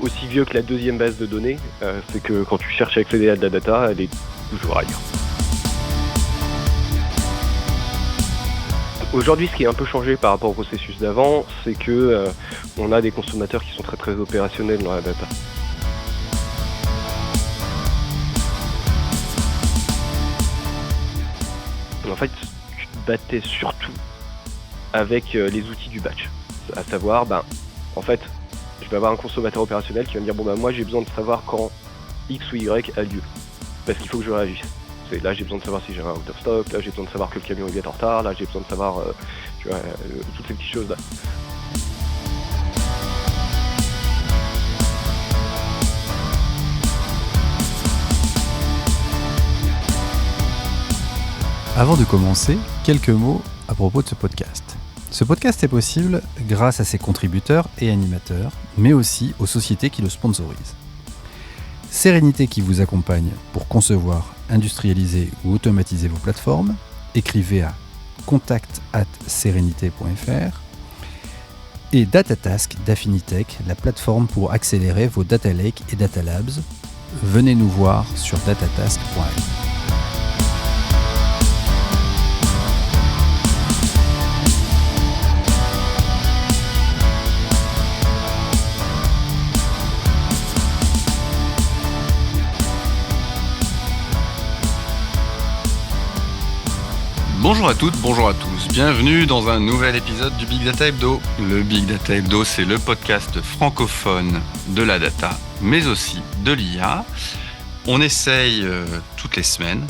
aussi vieux que la deuxième base de données, c'est que quand tu cherches à accéder à de la data, elle est toujours ailleurs. Aujourd'hui, ce qui est un peu changé par rapport au processus d'avant, c'est que on a des consommateurs qui sont très très opérationnels dans la data. En fait, tu te battais surtout avec les outils du batch. À savoir, en fait, je vais avoir un consommateur opérationnel qui va me dire, moi j'ai besoin de savoir quand X ou Y a lieu, parce qu'il faut que je réagisse. Là j'ai besoin de savoir si j'ai un out of stock, là j'ai besoin de savoir que le camion il est en retard, là j'ai besoin de savoir toutes ces petites choses là. Avant de commencer, quelques mots à propos de ce podcast. Ce podcast est possible grâce à ses contributeurs et animateurs, mais aussi aux sociétés qui le sponsorisent. Sérénité qui vous accompagne pour concevoir, industrialiser ou automatiser vos plateformes. Écrivez à contact@serenité.fr. Et Datatask d'Affinitech, la plateforme pour accélérer vos data lakes et data labs. Venez nous voir sur datatask.fr. Bonjour à toutes, bonjour à tous. Bienvenue dans un nouvel épisode du Big Data Hebdo. Le Big Data Hebdo, c'est le podcast francophone de la data, mais aussi de l'IA. On essaye toutes les semaines,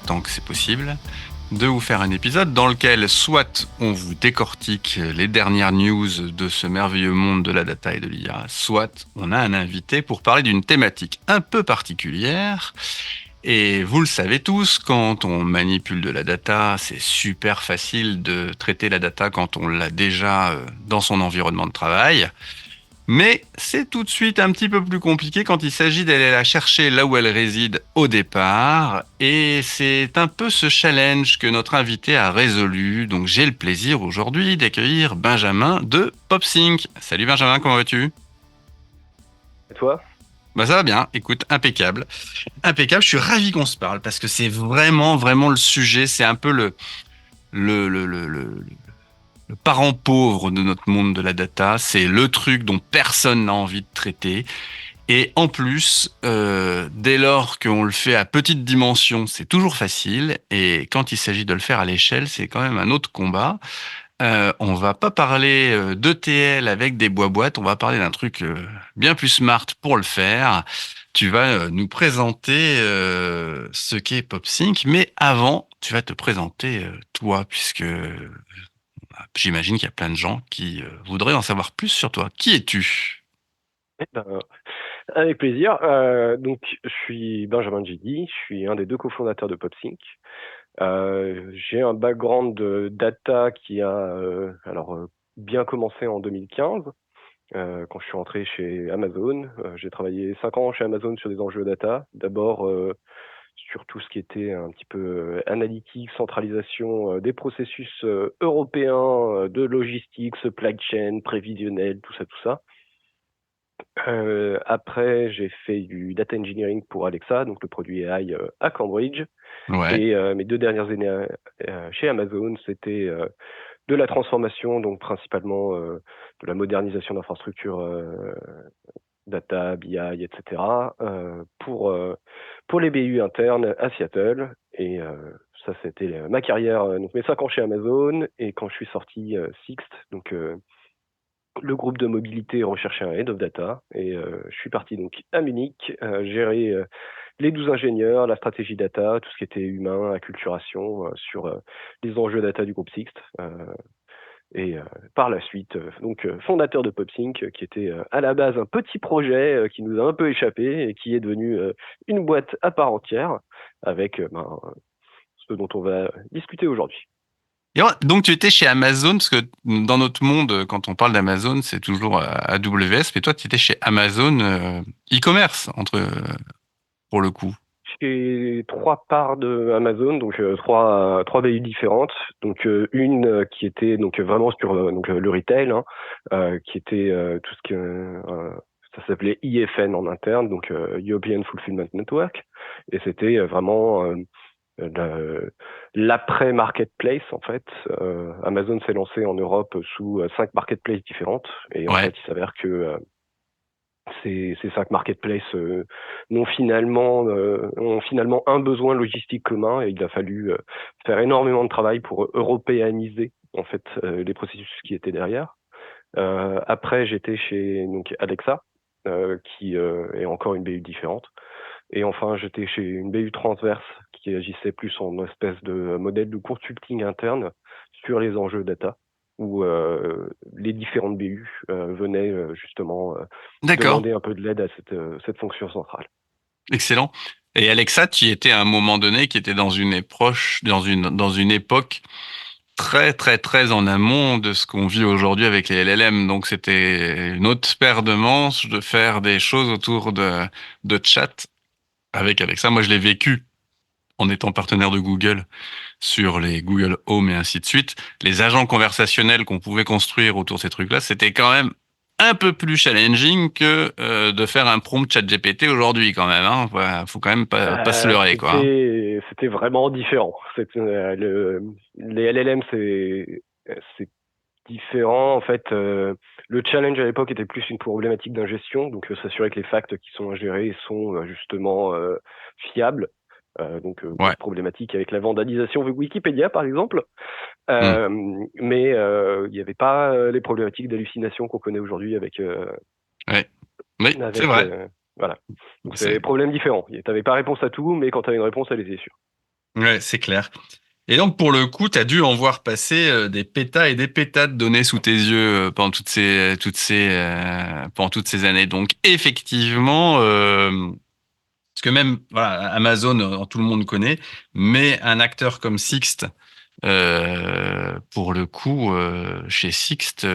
tant que c'est possible, de vous faire un épisode dans lequel soit on vous décortique les dernières news de ce merveilleux monde de la data et de l'IA, soit on a un invité pour parler d'une thématique un peu particulière. Et vous le savez tous, quand on manipule de la data, c'est super facile de traiter la data quand on l'a déjà dans son environnement de travail. Mais c'est tout de suite un petit peu plus compliqué quand il s'agit d'aller la chercher là où elle réside au départ. Et c'est un peu ce challenge que notre invité a résolu. Donc j'ai le plaisir aujourd'hui d'accueillir Benjamin de PopSync. Salut Benjamin, comment vas-tu ? Et toi ? Ça va bien, écoute, impeccable. Impeccable, je suis ravi qu'on se parle parce que c'est vraiment le sujet, c'est un peu le parent pauvre de notre monde de la data, c'est le truc dont personne n'a envie de traiter. Et en plus, dès lors qu'on le fait à petite dimension, c'est toujours facile. Et quand il s'agit de le faire à l'échelle, c'est quand même un autre combat. On va pas parler d'ETL avec des boîtes, on va parler d'un truc bien plus smart pour le faire. Tu vas nous présenter ce qu'est PopSync, mais avant, tu vas te présenter toi, puisque j'imagine qu'il y a plein de gens qui voudraient en savoir plus sur toi. Qui es-tu ? Avec plaisir. Donc, je suis Benjamin Djidi, je suis un des deux cofondateurs de PopSync. J'ai un background de data qui a bien commencé en 2015, quand je suis rentré chez Amazon. J'ai travaillé 5 ans chez Amazon sur des enjeux data. D'abord sur tout ce qui était un petit peu analytique, centralisation des processus européens de logistique, supply chain, prévisionnel, tout ça. Après, j'ai fait du data engineering pour Alexa, donc le produit AI à Cambridge. Ouais. Et mes 2 dernières années chez Amazon, c'était de la transformation, donc principalement de la modernisation d'infrastructures data, BI, etc. Pour les BU internes à Seattle. Et ça, c'était ma carrière, donc mes 5 ans chez Amazon. Et quand je suis sorti, Sixt, donc le groupe de mobilité recherchait un head of data. Et je suis parti donc à Munich, gérer les 12 ingénieurs, la stratégie data, tout ce qui était humain, acculturation sur les enjeux data du groupe Sixt. Et par la suite, fondateur de PopSync, qui était à la base un petit projet qui nous a un peu échappé et qui est devenu une boîte à part entière avec ce dont on va discuter aujourd'hui. Et donc tu étais chez Amazon, parce que dans notre monde, quand on parle d'Amazon, c'est toujours AWS, mais toi tu étais chez Amazon e-commerce, pour le coup. J'ai 3 parts de Amazon, donc 3 BU différentes. Donc une qui était donc vraiment sur le retail, qui était tout ce que ça s'appelait IFN en interne, donc European Fulfillment Network, et c'était vraiment l'après-marketplace, en fait. Amazon s'est lancé en Europe sous 5 marketplaces différentes, et en Ouais. fait, il s'avère que ces 5 marketplaces ont finalement un besoin logistique commun, et il a fallu faire énormément de travail pour européaniser en fait les processus qui étaient derrière. Après, j'étais chez donc Alexa, qui est encore une BU différente. Et enfin, j'étais chez une BU transverse qui agissait plus en espèce de modèle de consulting interne sur les enjeux data, où les différentes BU venaient justement D'accord. demander un peu de l'aide à cette fonction centrale. Excellent. Et Alexa, tu y étais à un moment donné qui était dans une dans une époque très, très, très en amont de ce qu'on vit aujourd'hui avec les LLM. Donc, c'était une autre paire de manches de faire des choses autour de chat avec Alexa. Moi, je l'ai vécu en étant partenaire de Google sur les Google Home et ainsi de suite. Les agents conversationnels qu'on pouvait construire autour de ces trucs-là, c'était quand même un peu plus challenging que de faire un prompt chat GPT aujourd'hui quand même. Hein. Voilà, faut quand même pas se leurrer, quoi. Hein. C'était vraiment différent. Les LLM, c'est différent. En fait, le challenge à l'époque était plus une problématique d'ingestion, donc s'assurer que les facts qui sont ingérés sont justement fiables. Donc grosse Ouais. problématique avec la vandalisation de Wikipédia, par exemple. Hmm. Mais il n'y avait pas les problématiques d'hallucination qu'on connaît aujourd'hui Ouais. Oui, c'est avec vrai. voilà. Donc c'est C'est des problèmes différents. Tu n'avais pas réponse à tout, mais quand tu avais une réponse, elle était sûre. ouais, c'est clair. Et donc, pour le coup, tu as dû en voir passer des pétas et des pétas de données sous tes yeux pendant pendant toutes ces années. Donc, effectivement, parce que même voilà, Amazon, tout le monde connaît, mais un acteur comme Sixt, pour le coup, chez Sixt,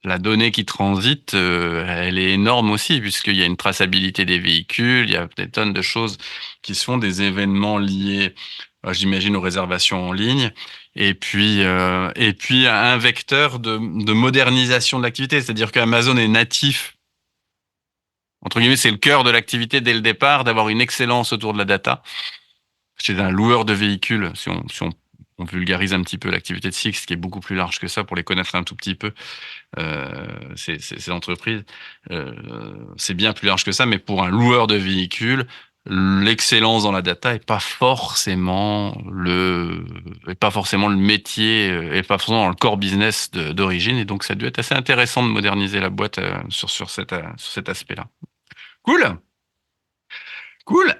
la donnée qui transite, elle est énorme aussi, puisqu'il y a une traçabilité des véhicules, il y a des tonnes de choses qui se font, des événements liés, j'imagine, aux réservations en ligne, et puis un vecteur de modernisation de l'activité, c'est-à-dire qu'Amazon est natif, entre guillemets, c'est le cœur de l'activité dès le départ, d'avoir une excellence autour de la data. C'est un loueur de véhicules, on vulgarise un petit peu l'activité de Sixt, qui est beaucoup plus large que ça pour les connaître un tout petit peu. Ces entreprises, c'est bien plus large que ça, mais pour un loueur de véhicules, l'excellence dans la data est pas forcément le métier, est pas forcément dans le core business d'origine, et donc ça a dû être assez intéressant de moderniser la boîte sur cet aspect-là. Cool, cool.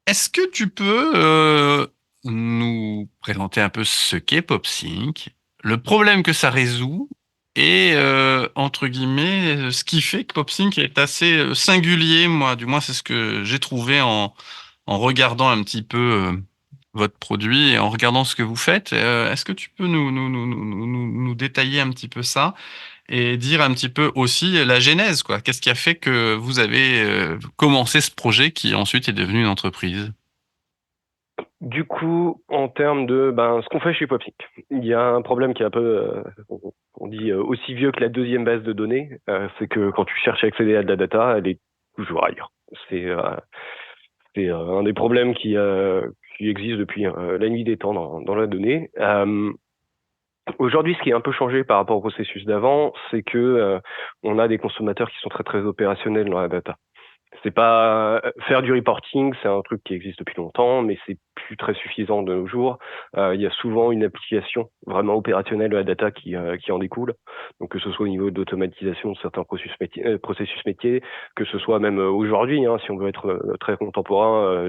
Est-ce que tu peux nous présenter un peu ce qu'est PopSync, le problème que ça résout et, entre guillemets, ce qui fait que PopSync est assez singulier, moi, du moins c'est ce que j'ai trouvé en regardant un petit peu votre produit et en regardant ce que vous faites. Est-ce que tu peux nous détailler un petit peu ça et dire un petit peu aussi la genèse, quoi? Qu'est-ce qui a fait que vous avez commencé ce projet qui ensuite est devenu une entreprise? Du coup, en termes de ce qu'on fait chez PopSync, il y a un problème qui est un peu, on dit aussi vieux que la deuxième base de données, c'est que quand tu cherches à accéder à de la data, elle est toujours ailleurs. C'est un des problèmes qui existe depuis la nuit des temps dans la donnée. Aujourd'hui, ce qui est un peu changé par rapport au processus d'avant, c'est que on a des consommateurs qui sont très très opérationnels dans la data. C'est pas faire du reporting, c'est un truc qui existe depuis longtemps, mais c'est plus très suffisant de nos jours. Il y a souvent une application vraiment opérationnelle de la data qui en découle. Donc que ce soit au niveau d'automatisation de certains processus métiers, que ce soit même aujourd'hui, hein, si on veut être très contemporain,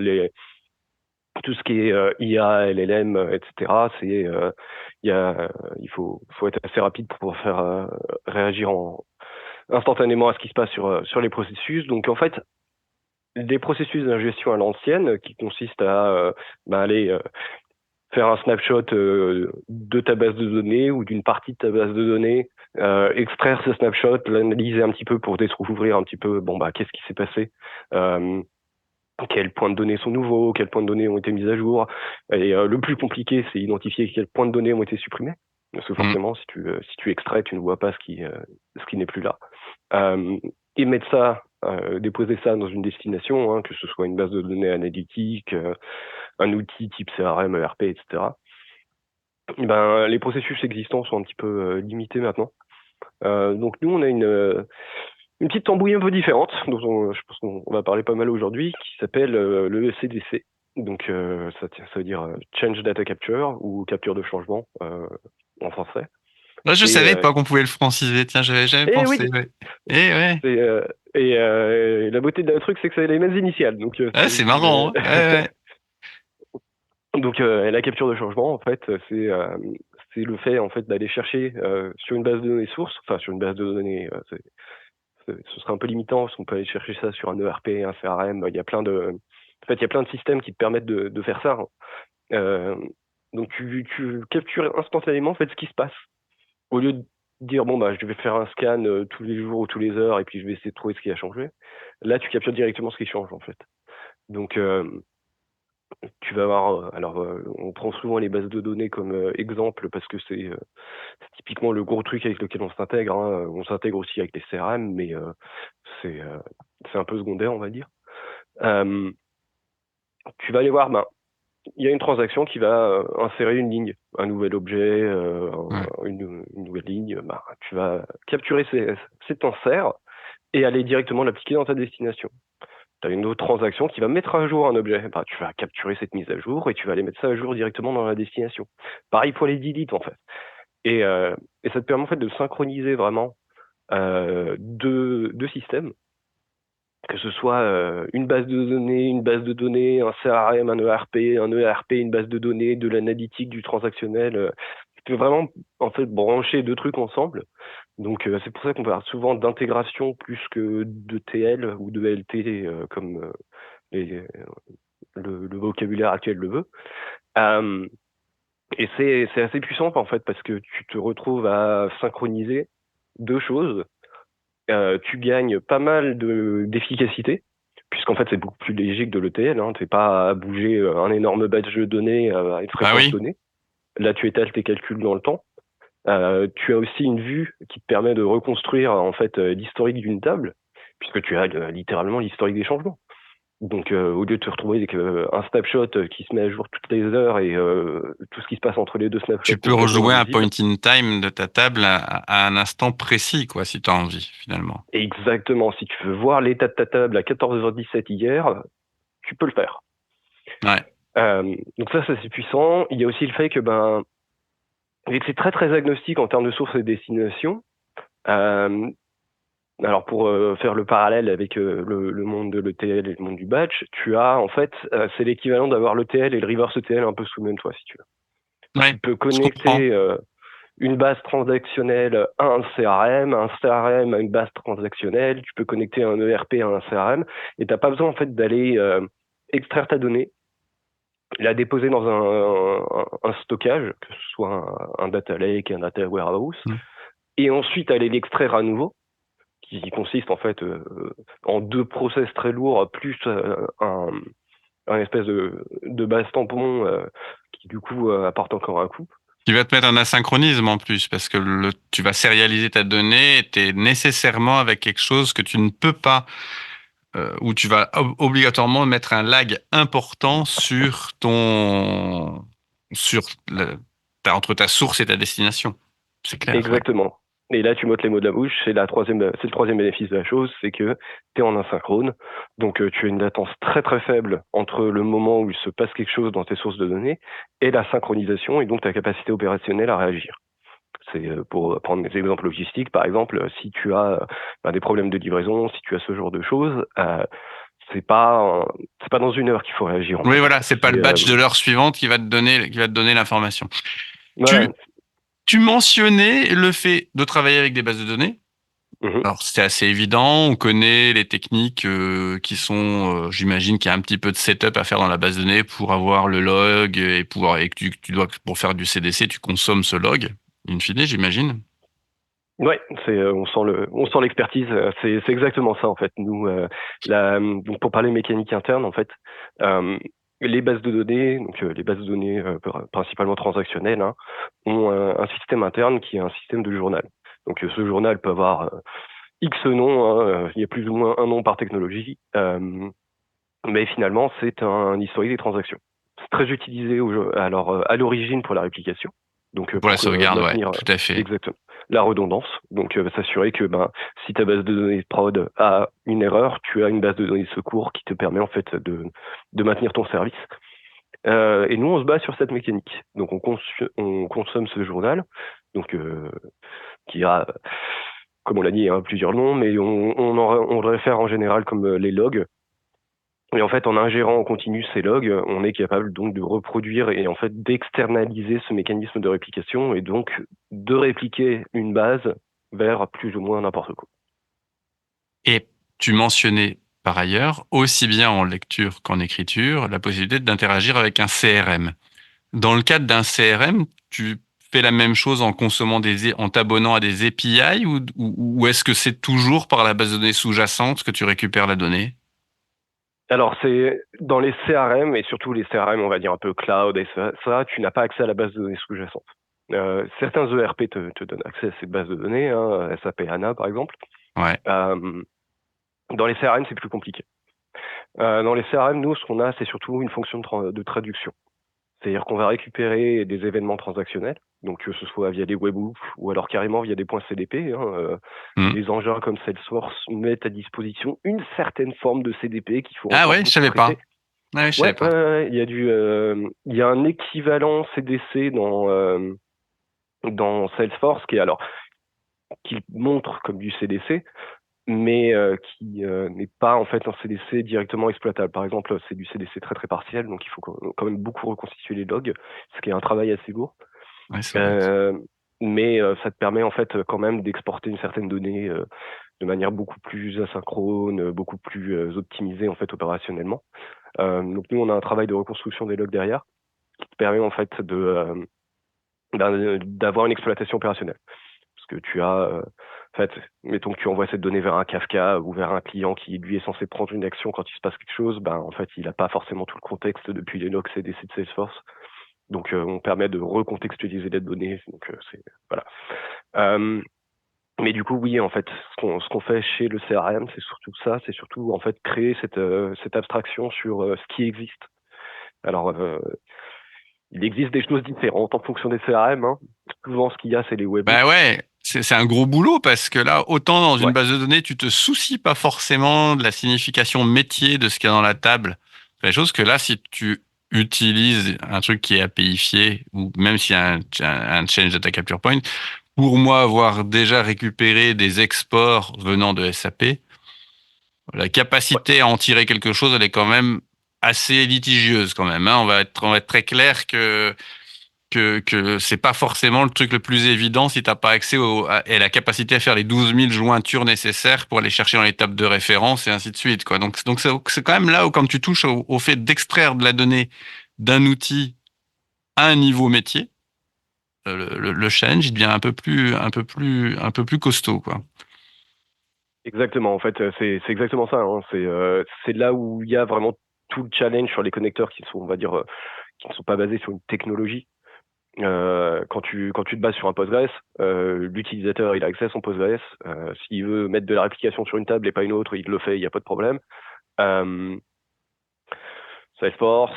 tout ce qui est IA, LLM, etc. Il faut être assez rapide pour pouvoir faire réagir instantanément à ce qui se passe sur les processus. Donc en fait, des processus d'ingestion à l'ancienne qui consistent à aller faire un snapshot de ta base de données ou d'une partie de ta base de données, extraire ce snapshot, l'analyser un petit peu pour découvrir un petit peu qu'est-ce qui s'est passé, quels points de données sont nouveaux, quels points de données ont été mis à jour, et le plus compliqué, c'est identifier quels points de données ont été supprimés. Parce que forcément, si tu extrais, tu ne vois pas ce qui n'est plus là. Et mettre ça, déposer ça dans une destination, hein, que ce soit une base de données analytique, un outil type CRM, ERP, etc. Ben, les processus existants sont un petit peu limités maintenant. Donc nous, on a une petite tambouille un peu différente, dont je pense qu'on va parler pas mal aujourd'hui, qui s'appelle le CDC. Donc ça veut dire Change Data Capture ou capture de changement en français. Là, je savais pas qu'on pouvait le franciser. Tiens, j'avais jamais pensé. Oui. Ouais. Et ouais. Et la beauté de le truc, c'est que c'est les mêmes initiales. Donc c'est marrant. Hein. Ouais. Donc la capture de changement, en fait, c'est le fait en fait d'aller chercher sur une base de données source, enfin sur une base de données, ce serait un peu limitant parce qu'on peut aller chercher ça sur un ERP, un CRM. Il y a plein de systèmes qui te permettent de faire ça. Donc tu captures instantanément en fait ce qui se passe. Au lieu de dire bon bah je vais faire un scan tous les jours ou tous les heures et puis je vais essayer de trouver ce qui a changé. Là tu captures directement ce qui change en fait. Donc tu vas avoir on prend souvent les bases de données comme exemple parce que c'est typiquement le gros truc avec lequel on s'intègre. Hein. On s'intègre aussi avec les CRM, mais c'est un peu secondaire on va dire. Tu vas aller voir, il y a une transaction qui va insérer une ligne, un nouvel objet, une nouvelle ligne. Tu vas capturer cet insert et aller directement l'appliquer dans ta destination. Tu as une autre transaction qui va mettre à jour un objet. Tu vas capturer cette mise à jour et tu vas aller mettre ça à jour directement dans la destination. Pareil pour les delete en fait. Et ça te permet en fait de synchroniser vraiment deux systèmes, que ce soit une base de données, un CRM, un ERP, une base de données, de l'analytique, du transactionnel. Tu peux vraiment en fait brancher deux trucs ensemble. Donc c'est pour ça qu'on parle souvent d'intégration plus que de TL ou de LT comme le vocabulaire actuel le veut. Et c'est assez puissant en fait parce que tu te retrouves à synchroniser deux choses. Tu gagnes pas mal d'efficacité, puisqu'en fait c'est beaucoup plus léger que de l'ETL. Hein. Tu n'es pas à bouger un énorme batch de données à une fréquence donnée. Là, tu étales tes calculs dans le temps. Tu as aussi une vue qui te permet de reconstruire en fait l'historique d'une table, puisque tu as littéralement l'historique des changements. Donc, au lieu de te retrouver avec un snapshot qui se met à jour toutes les heures et tout ce qui se passe entre les deux snapshots. Tu peux rejouer un point in time de ta table à un instant précis, quoi, si tu as envie, finalement. Exactement. Si tu veux voir l'état de ta table à 14h17 hier, tu peux le faire. Ouais. Donc ça c'est puissant. Il y a aussi le fait que c'est très très agnostique en termes de source et de destination. Alors pour faire le parallèle avec le monde de l'ETL et le monde du batch, tu as en fait c'est l'équivalent d'avoir l'ETL et le reverse ETL un peu sous même toit si tu veux. Ouais, tu peux connecter une base transactionnelle à un CRM à une base transactionnelle, tu peux connecter un ERP à un CRM et tu n'as pas besoin en fait d'aller extraire ta donnée, la déposer dans un stockage, que ce soit un data lake, un data warehouse, et ensuite aller l'extraire à nouveau, qui consiste en fait en deux process très lourds, plus un espèce de base tampon qui du coup apporte encore un coût. Qui va te mettre un asynchronisme en plus, parce que tu vas sérialiser ta donnée et tu es nécessairement avec quelque chose que tu ne peux pas, où tu vas obligatoirement mettre un lag important entre ta source et ta destination. C'est clair. Exactement. Ouais. Et là, tu m'ôtes les mots de la bouche. C'est le troisième bénéfice de la chose, c'est que tu es en asynchrone. Donc, tu as une latence très très faible entre le moment où il se passe quelque chose dans tes sources de données et la synchronisation et donc ta capacité opérationnelle à réagir. C'est pour prendre des exemples logistiques, par exemple, si tu as des problèmes de livraison, si tu as ce genre de choses, c'est pas dans une heure qu'il faut réagir. Oui, voilà, c'est pas le batch de l'heure suivante qui va te donner l'information. Ouais. Tu mentionnais le fait de travailler avec des bases de données. Alors, c'est assez évident. On connaît les techniques qui sont, j'imagine qu'il y a un petit peu de setup à faire dans la base de données pour avoir le log et que tu dois, pour faire du CDC, tu consommes ce log, in fine, j'imagine. Ouais, on sent l'expertise. C'est exactement ça en fait. Nous, donc pour parler mécanique interne en fait, les bases de données, donc les bases de données principalement transactionnelles, hein, ont un système interne qui est un système de journal. Donc ce journal peut avoir X noms, hein, il y a plus ou moins un nom par technologie, mais finalement c'est un historique des transactions. C'est très utilisé à l'origine pour la réplication, donc Pour la pour sauvegarde, ouais, maintenir tout à fait. exactement la redondance, donc s'assurer que si ta base de données de prod a une erreur, tu as une base de données de secours qui te permet en fait de maintenir ton service. Et nous, on se base sur cette mécanique. Donc, on consomme ce journal, donc qui a, comme on l'a dit, hein, plusieurs noms, mais on le réfère en général comme les logs. Et en fait, en ingérant en continu ces logs, on est capable donc de reproduire et en fait d'externaliser ce mécanisme de réplication et donc de répliquer une base vers plus ou moins n'importe quoi. Et tu mentionnais par ailleurs, aussi bien en lecture qu'en écriture, la possibilité d'interagir avec un CRM. Dans le cadre d'un CRM, tu fais la même chose en en t'abonnant à des API ou est-ce que c'est toujours par la base de données sous-jacente que tu récupères la donnée? Alors, c'est dans les CRM, et surtout les CRM, on va dire un peu cloud, et ça tu n'as pas accès à la base de données sous-jacente. Certains ERP te donnent accès à cette base de données, hein, SAP HANA par exemple. Ouais. Dans les CRM, c'est plus compliqué. Dans les CRM, nous, ce qu'on a, c'est surtout une fonction de traduction. C'est-à-dire qu'on va récupérer des événements transactionnels, donc que ce soit via des webhooks ou alors carrément via des points CDP. Les engins comme Salesforce mettent à disposition une certaine forme de CDP qu'il faut Ah encore ouais, je beaucoup savais pas. traiter. Ouais, je savais pas. Il y a un équivalent CDC dans Salesforce qui montre comme du CDC, mais qui n'est pas en fait un CDC directement exploitable. Par exemple, c'est du CDC très très partiel, donc il faut quand même beaucoup reconstituer les logs, ce qui est un travail assez lourd. Ouais, ça doit être. Mais ça te permet en fait quand même d'exporter une certaine donnée de manière beaucoup plus asynchrone, beaucoup plus optimisée en fait opérationnellement. Donc nous on a un travail de reconstruction des logs derrière qui te permet en fait d'avoir une exploitation opérationnelle. Parce que tu as, en fait, mettons que tu envoies cette donnée vers un Kafka ou vers un client qui lui est censé prendre une action quand il se passe quelque chose, en fait il n'a pas forcément tout le contexte depuis les logs CDC de Salesforce. Donc on permet de recontextualiser les données. Donc c'est voilà. Mais du coup, oui, en fait, ce qu'on fait chez le CRM, c'est surtout ça, c'est surtout en fait créer cette abstraction sur ce qui existe. Alors, il existe des choses différentes en fonction des CRM. Hein. Souvent, ce qu'il y a, c'est les Bah webhooks. ouais, c'est un gros boulot parce que là, autant dans une Ouais. base de données, tu te soucies pas forcément de la signification métier de ce qu'il y a dans la table. C'est la chose que là, si tu utilises un truc qui est APIfié ou même s'il y a un change data capture point, pour moi, avoir déjà récupéré des exports venant de SAP, la Ouais. capacité à en tirer quelque chose, elle est quand même assez litigieuse quand même. Hein. On va être très clair que c'est pas forcément le truc le plus évident si t'as pas accès à la capacité à faire les 12 000 jointures nécessaires pour aller chercher dans les tables de référence et ainsi de suite, quoi. Donc c'est quand même là où, quand tu touches au fait d'extraire de la donnée d'un outil à un niveau métier, le challenge, il devient un peu plus costaud, quoi. Exactement. En fait, c'est exactement ça. Hein. C'est là où il y a vraiment tout le challenge sur les connecteurs qui sont, on va dire, qui ne sont pas basés sur une technologie. Quand tu te bases sur un Postgres, l'utilisateur il a accès à son Postgres. S'il veut mettre de la réplication sur une table et pas une autre, il le fait, il n'y a pas de problème. Salesforce,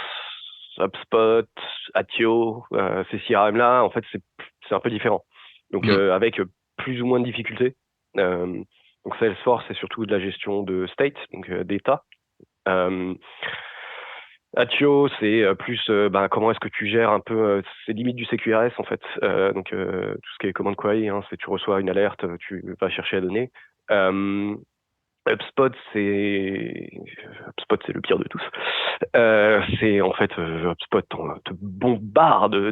HubSpot, Attio, ces CRM là, en fait c'est un peu différent. Donc avec plus ou moins de difficultés. Donc Salesforce c'est surtout de la gestion de state, donc d'état. Attio, c'est plus comment est-ce que tu gères un peu, c'est limite du CQRS en fait. Donc tout ce qui est command query, hein, c'est tu reçois une alerte, tu vas chercher la donnée. HubSpot, c'est le pire de tous. C'est en fait HubSpot te bombarde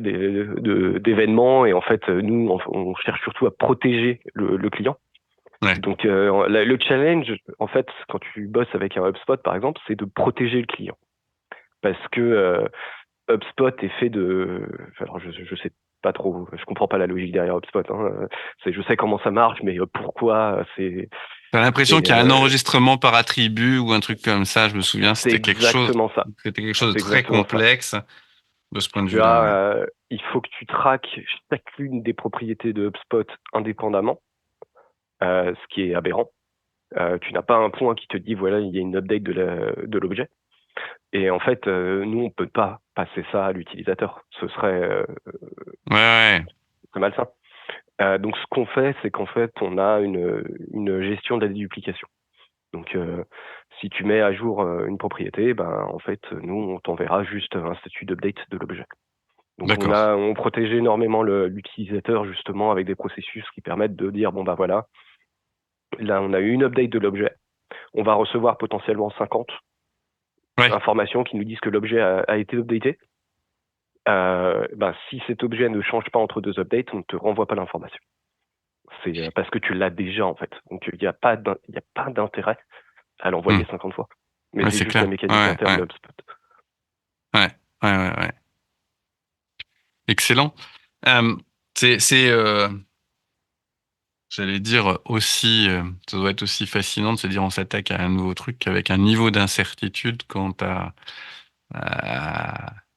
d'événements et en fait nous on cherche surtout à protéger le client. Ouais. Donc le challenge en fait quand tu bosses avec un HubSpot par exemple, c'est de protéger le client. Parce que HubSpot est fait de. Alors, je sais pas trop, je comprends pas la logique derrière HubSpot. Hein. Je sais comment ça marche, mais pourquoi T'as l'impression Et qu'il y a un enregistrement par attribut ou un truc comme ça. Je me souviens, c'est exactement ça. c'était quelque chose de C'est très exactement ça. complexe de ce point de Tu vue-là. Ouais. as, il faut que tu traques chacune des propriétés de HubSpot indépendamment, ce qui est aberrant. Tu n'as pas un point qui te dit voilà, il y a une update de l'objet. Et en fait, nous, on peut pas passer ça à l'utilisateur. Ce serait Ouais. très malsain. Donc, ce qu'on fait, c'est qu'en fait, on a une gestion de la déduplication. Donc, si tu mets à jour une propriété, ben, en fait, nous, on t'enverra juste un statut d'update de l'objet. Donc, D'accord. on protège énormément l'utilisateur, justement, avec des processus qui permettent de dire, bon, ben voilà, là, on a eu une update de l'objet. On va recevoir potentiellement 50 Ouais. informations qui nous disent que l'objet a été updaté. Ben, si cet objet ne change pas entre deux updates, on ne te renvoie pas l'information. C'est parce que tu l'as déjà, en fait. Donc, il n'y a pas d'intérêt à Hmm. l'envoyer 50 fois. Mais Ouais, c'est c'est juste la clair. mécanique Ouais. interne Ouais. de HubSpot. Ouais. Ouais. Excellent. Euh, c'est j'allais dire aussi, ça doit être aussi fascinant de se dire on s'attaque à un nouveau truc avec un niveau d'incertitude quant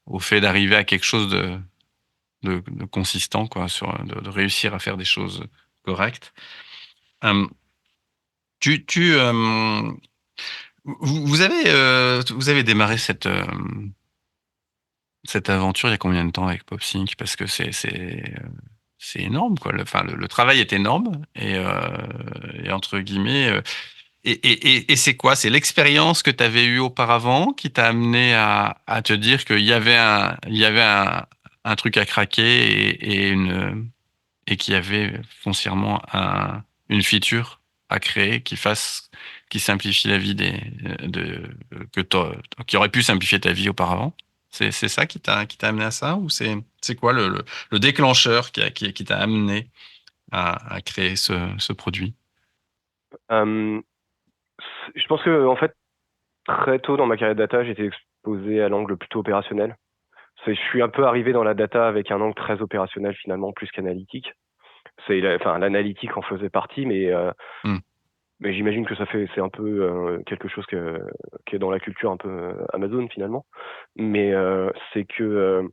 au fait d'arriver à quelque chose de consistant, quoi, de réussir à faire des choses correctes. Euh, tu, tu, euh, vous avez démarré cette aventure il y a combien de temps avec PopSync? Parce que c'est énorme, quoi. Le travail est énorme et entre guillemets, et c'est quoi? C'est l'expérience que tu avais eue auparavant qui t'a amené à te dire qu'il y avait un truc à craquer et qu'il y avait foncièrement une feature à créer qui simplifie la vie qui aurait pu simplifier ta vie auparavant. C'est ça qui t'a amené à ça ou c'est quoi le déclencheur qui t'a amené à créer ce produit? Euh, je pense que, en fait, très tôt dans ma carrière de data, j'étais exposé à l'angle plutôt opérationnel. Je suis un peu arrivé dans la data avec un angle très opérationnel finalement, plus qu'analytique. Enfin, l'analytique en faisait partie, Hmm. mais j'imagine que c'est un peu quelque chose qui est dans la culture un peu Amazon finalement. Mais c'est que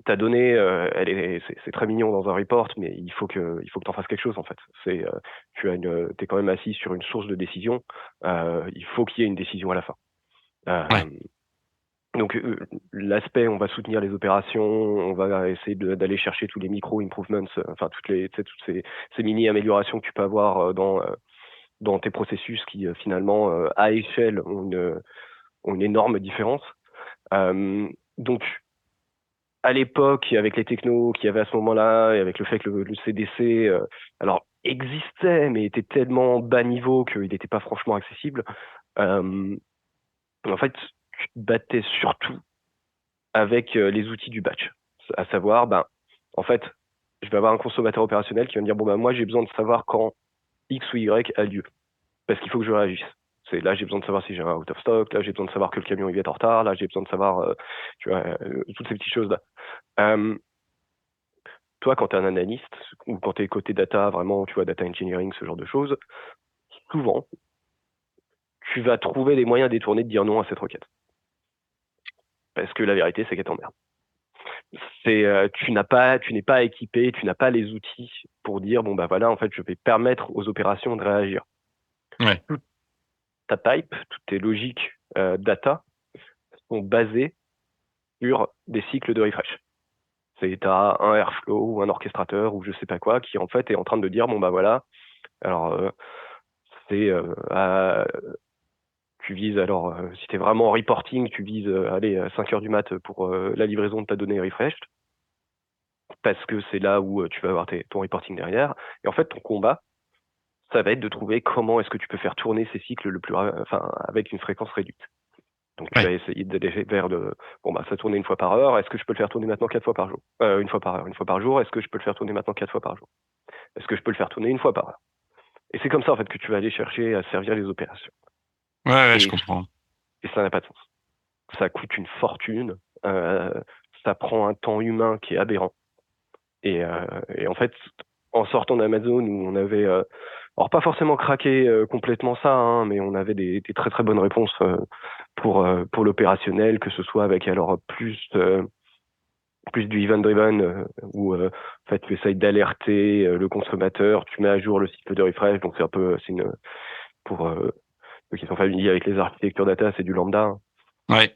ta donnée, c'est très mignon dans un report, mais il faut que tu en fasses quelque chose en fait. T'es quand même assis sur une source de décision. Il faut qu'il y ait une décision à la fin. Ouais, Euh, donc l'aspect, on va soutenir les opérations, on va essayer d'aller chercher tous les micro improvements, enfin toutes ces mini améliorations que tu peux avoir dans tes processus qui finalement à échelle ont une énorme différence. Donc à l'époque, avec les technos qu'il y avait à ce moment-là, et avec le fait que le CDC, alors existait, mais était tellement bas niveau qu'il n'était pas franchement accessible. Euh, En fait, tu te battais surtout avec les outils du batch, à savoir, ben, en fait, je vais avoir un consommateur opérationnel qui va me dire, bon ben moi j'ai besoin de savoir quand X ou Y a lieu, parce qu'il faut que je réagisse. Là, j'ai besoin de savoir si j'ai un out of stock, là, j'ai besoin de savoir que le camion il est en retard, là, j'ai besoin de savoir, tu vois, toutes ces petites choses-là. Euh, Toi, quand tu es un analyste ou quand tu es côté data, vraiment, tu vois, data engineering, ce genre de choses, souvent, tu vas trouver des moyens détournés de dire non à cette requête. Parce que la vérité, c'est qu'elle t'emmerde. Tu n'es pas équipé, tu n'as pas les outils pour dire, bon, bah voilà, en fait, je vais permettre aux opérations de réagir. ouais, Toute ta pipe, toutes tes logiques data sont basées sur des cycles de refresh. Tu as un Airflow ou un orchestrateur ou je sais pas quoi qui, en fait, est en train de dire, bon, bah voilà, alors, c'est tu vises alors, si tu es vraiment en reporting, tu vises allez, 5 heures du mat pour la livraison de ta donnée refreshed, parce que c'est là où tu vas avoir ton reporting derrière. Et en fait, ton combat, ça va être de trouver comment est-ce que tu peux faire tourner ces cycles enfin, avec une fréquence réduite. Donc tu vas ouais, essayer d'aller vers bon bah ça tourne une fois par heure, est-ce que je peux le faire tourner maintenant 4 fois par jour? Une fois par heure, une fois par jour, est-ce que je peux le faire tourner maintenant 4 fois par jour? Est-ce que je peux le faire tourner une fois par heure? Et c'est comme ça en fait que tu vas aller chercher à servir les opérations. ouais, je Et, comprends. et ça n'a pas de sens. Ça coûte une fortune, euh, ça prend un temps humain qui est aberrant. Et en fait, en sortant d'Amazon, où on avait, Alors pas forcément craquer complètement ça, hein, mais on avait des très très bonnes réponses pour l'opérationnel, que ce soit avec alors plus du event-driven, où en fait, tu essayes d'alerter le consommateur, tu mets à jour le cycle de refresh, donc pour ceux qui sont familiers avec les architectures data, c'est du lambda, hein. Ouais.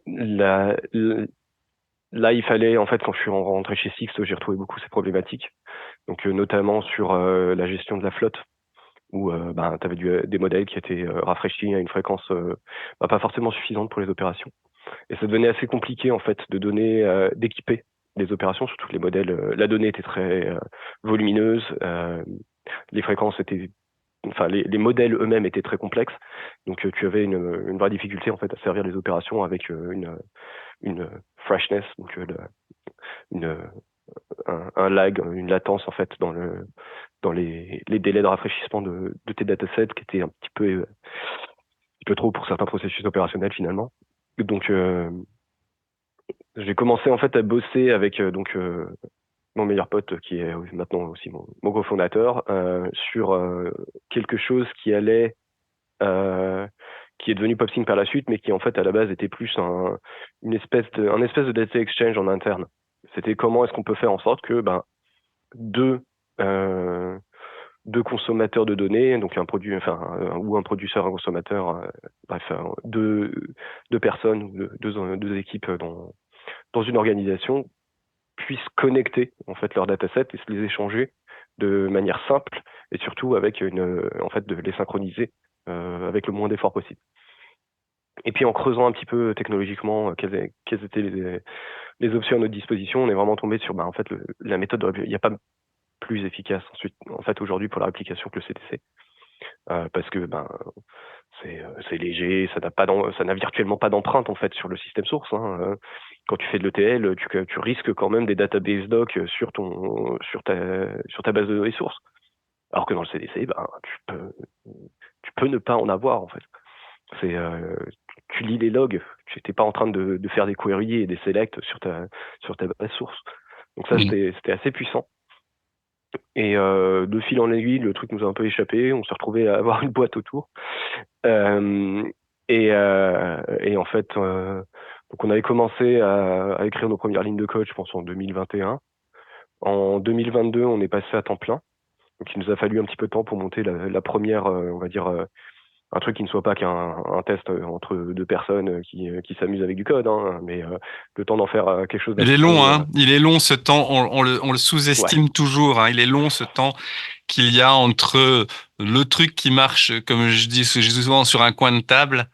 Là, là, il fallait, en fait, quand je suis rentré chez Sixt, j'ai retrouvé beaucoup ces problématiques, donc notamment sur la gestion de la flotte, où tu avais des modèles qui étaient rafraîchis à une fréquence pas forcément suffisante pour les opérations. Et ça devenait assez compliqué, en fait, d'équiper des opérations, surtout que les modèles, la donnée était très volumineuse, les fréquences étaient, enfin, les modèles eux-mêmes étaient très complexes, donc tu avais une vraie difficulté, en fait, à servir les opérations avec une freshness, donc une, un lag, une latence, en fait, dans les délais de rafraîchissement de tes datasets qui étaient un petit peu trop pour certains processus opérationnels, finalement. Donc, j'ai commencé en fait à bosser avec mon meilleur pote qui est maintenant aussi mon cofondateur sur quelque chose qui est devenu PopSync par la suite, mais qui en fait à la base était plus un espèce de data exchange en interne. C'était comment est-ce qu'on peut faire en sorte que deux euh, deux consommateurs de données, donc un produit, ou un producteur, un consommateur, bref, deux personnes ou deux équipes dans une organisation puissent connecter en fait leurs datasets et se les échanger de manière simple et surtout avec en fait de les synchroniser avec le moins d'efforts possible. Et puis en creusant un petit peu technologiquement quelles étaient les options à notre disposition, on est vraiment tombé sur en fait la méthode. Il n'y a pas plus efficace ensuite en fait aujourd'hui pour la réplication que le CDC. Parce que c'est léger, ça n'a virtuellement pas d'empreinte en fait sur le système source, hein. Quand tu fais de l'ETL, tu risques quand même des database docs sur ta base de données source. Alors que dans le CDC, tu peux ne pas en avoir en fait. C'est tu lis les logs, tu n'étais pas en train de faire des queries et des selects sur ta base source. Donc ça c'était assez puissant. Et de fil en aiguille, le truc nous a un peu échappé. On s'est retrouvé à avoir une boîte autour. Et en fait, donc on avait commencé à écrire nos premières lignes de code, je pense, en 2021. En 2022, on est passé à temps plein. Donc il nous a fallu un petit peu de temps pour monter la première, on va dire, un truc qui ne soit pas qu'un test entre deux personnes qui s'amusent avec du code, hein, mais le temps d'en faire quelque chose d'un Il est petit long, peu... hein. Il est long ce temps. On le ouais. sous-estime toujours, hein. Il est long ce temps qu'il y a entre le truc qui marche, comme je dis souvent, sur un coin de table,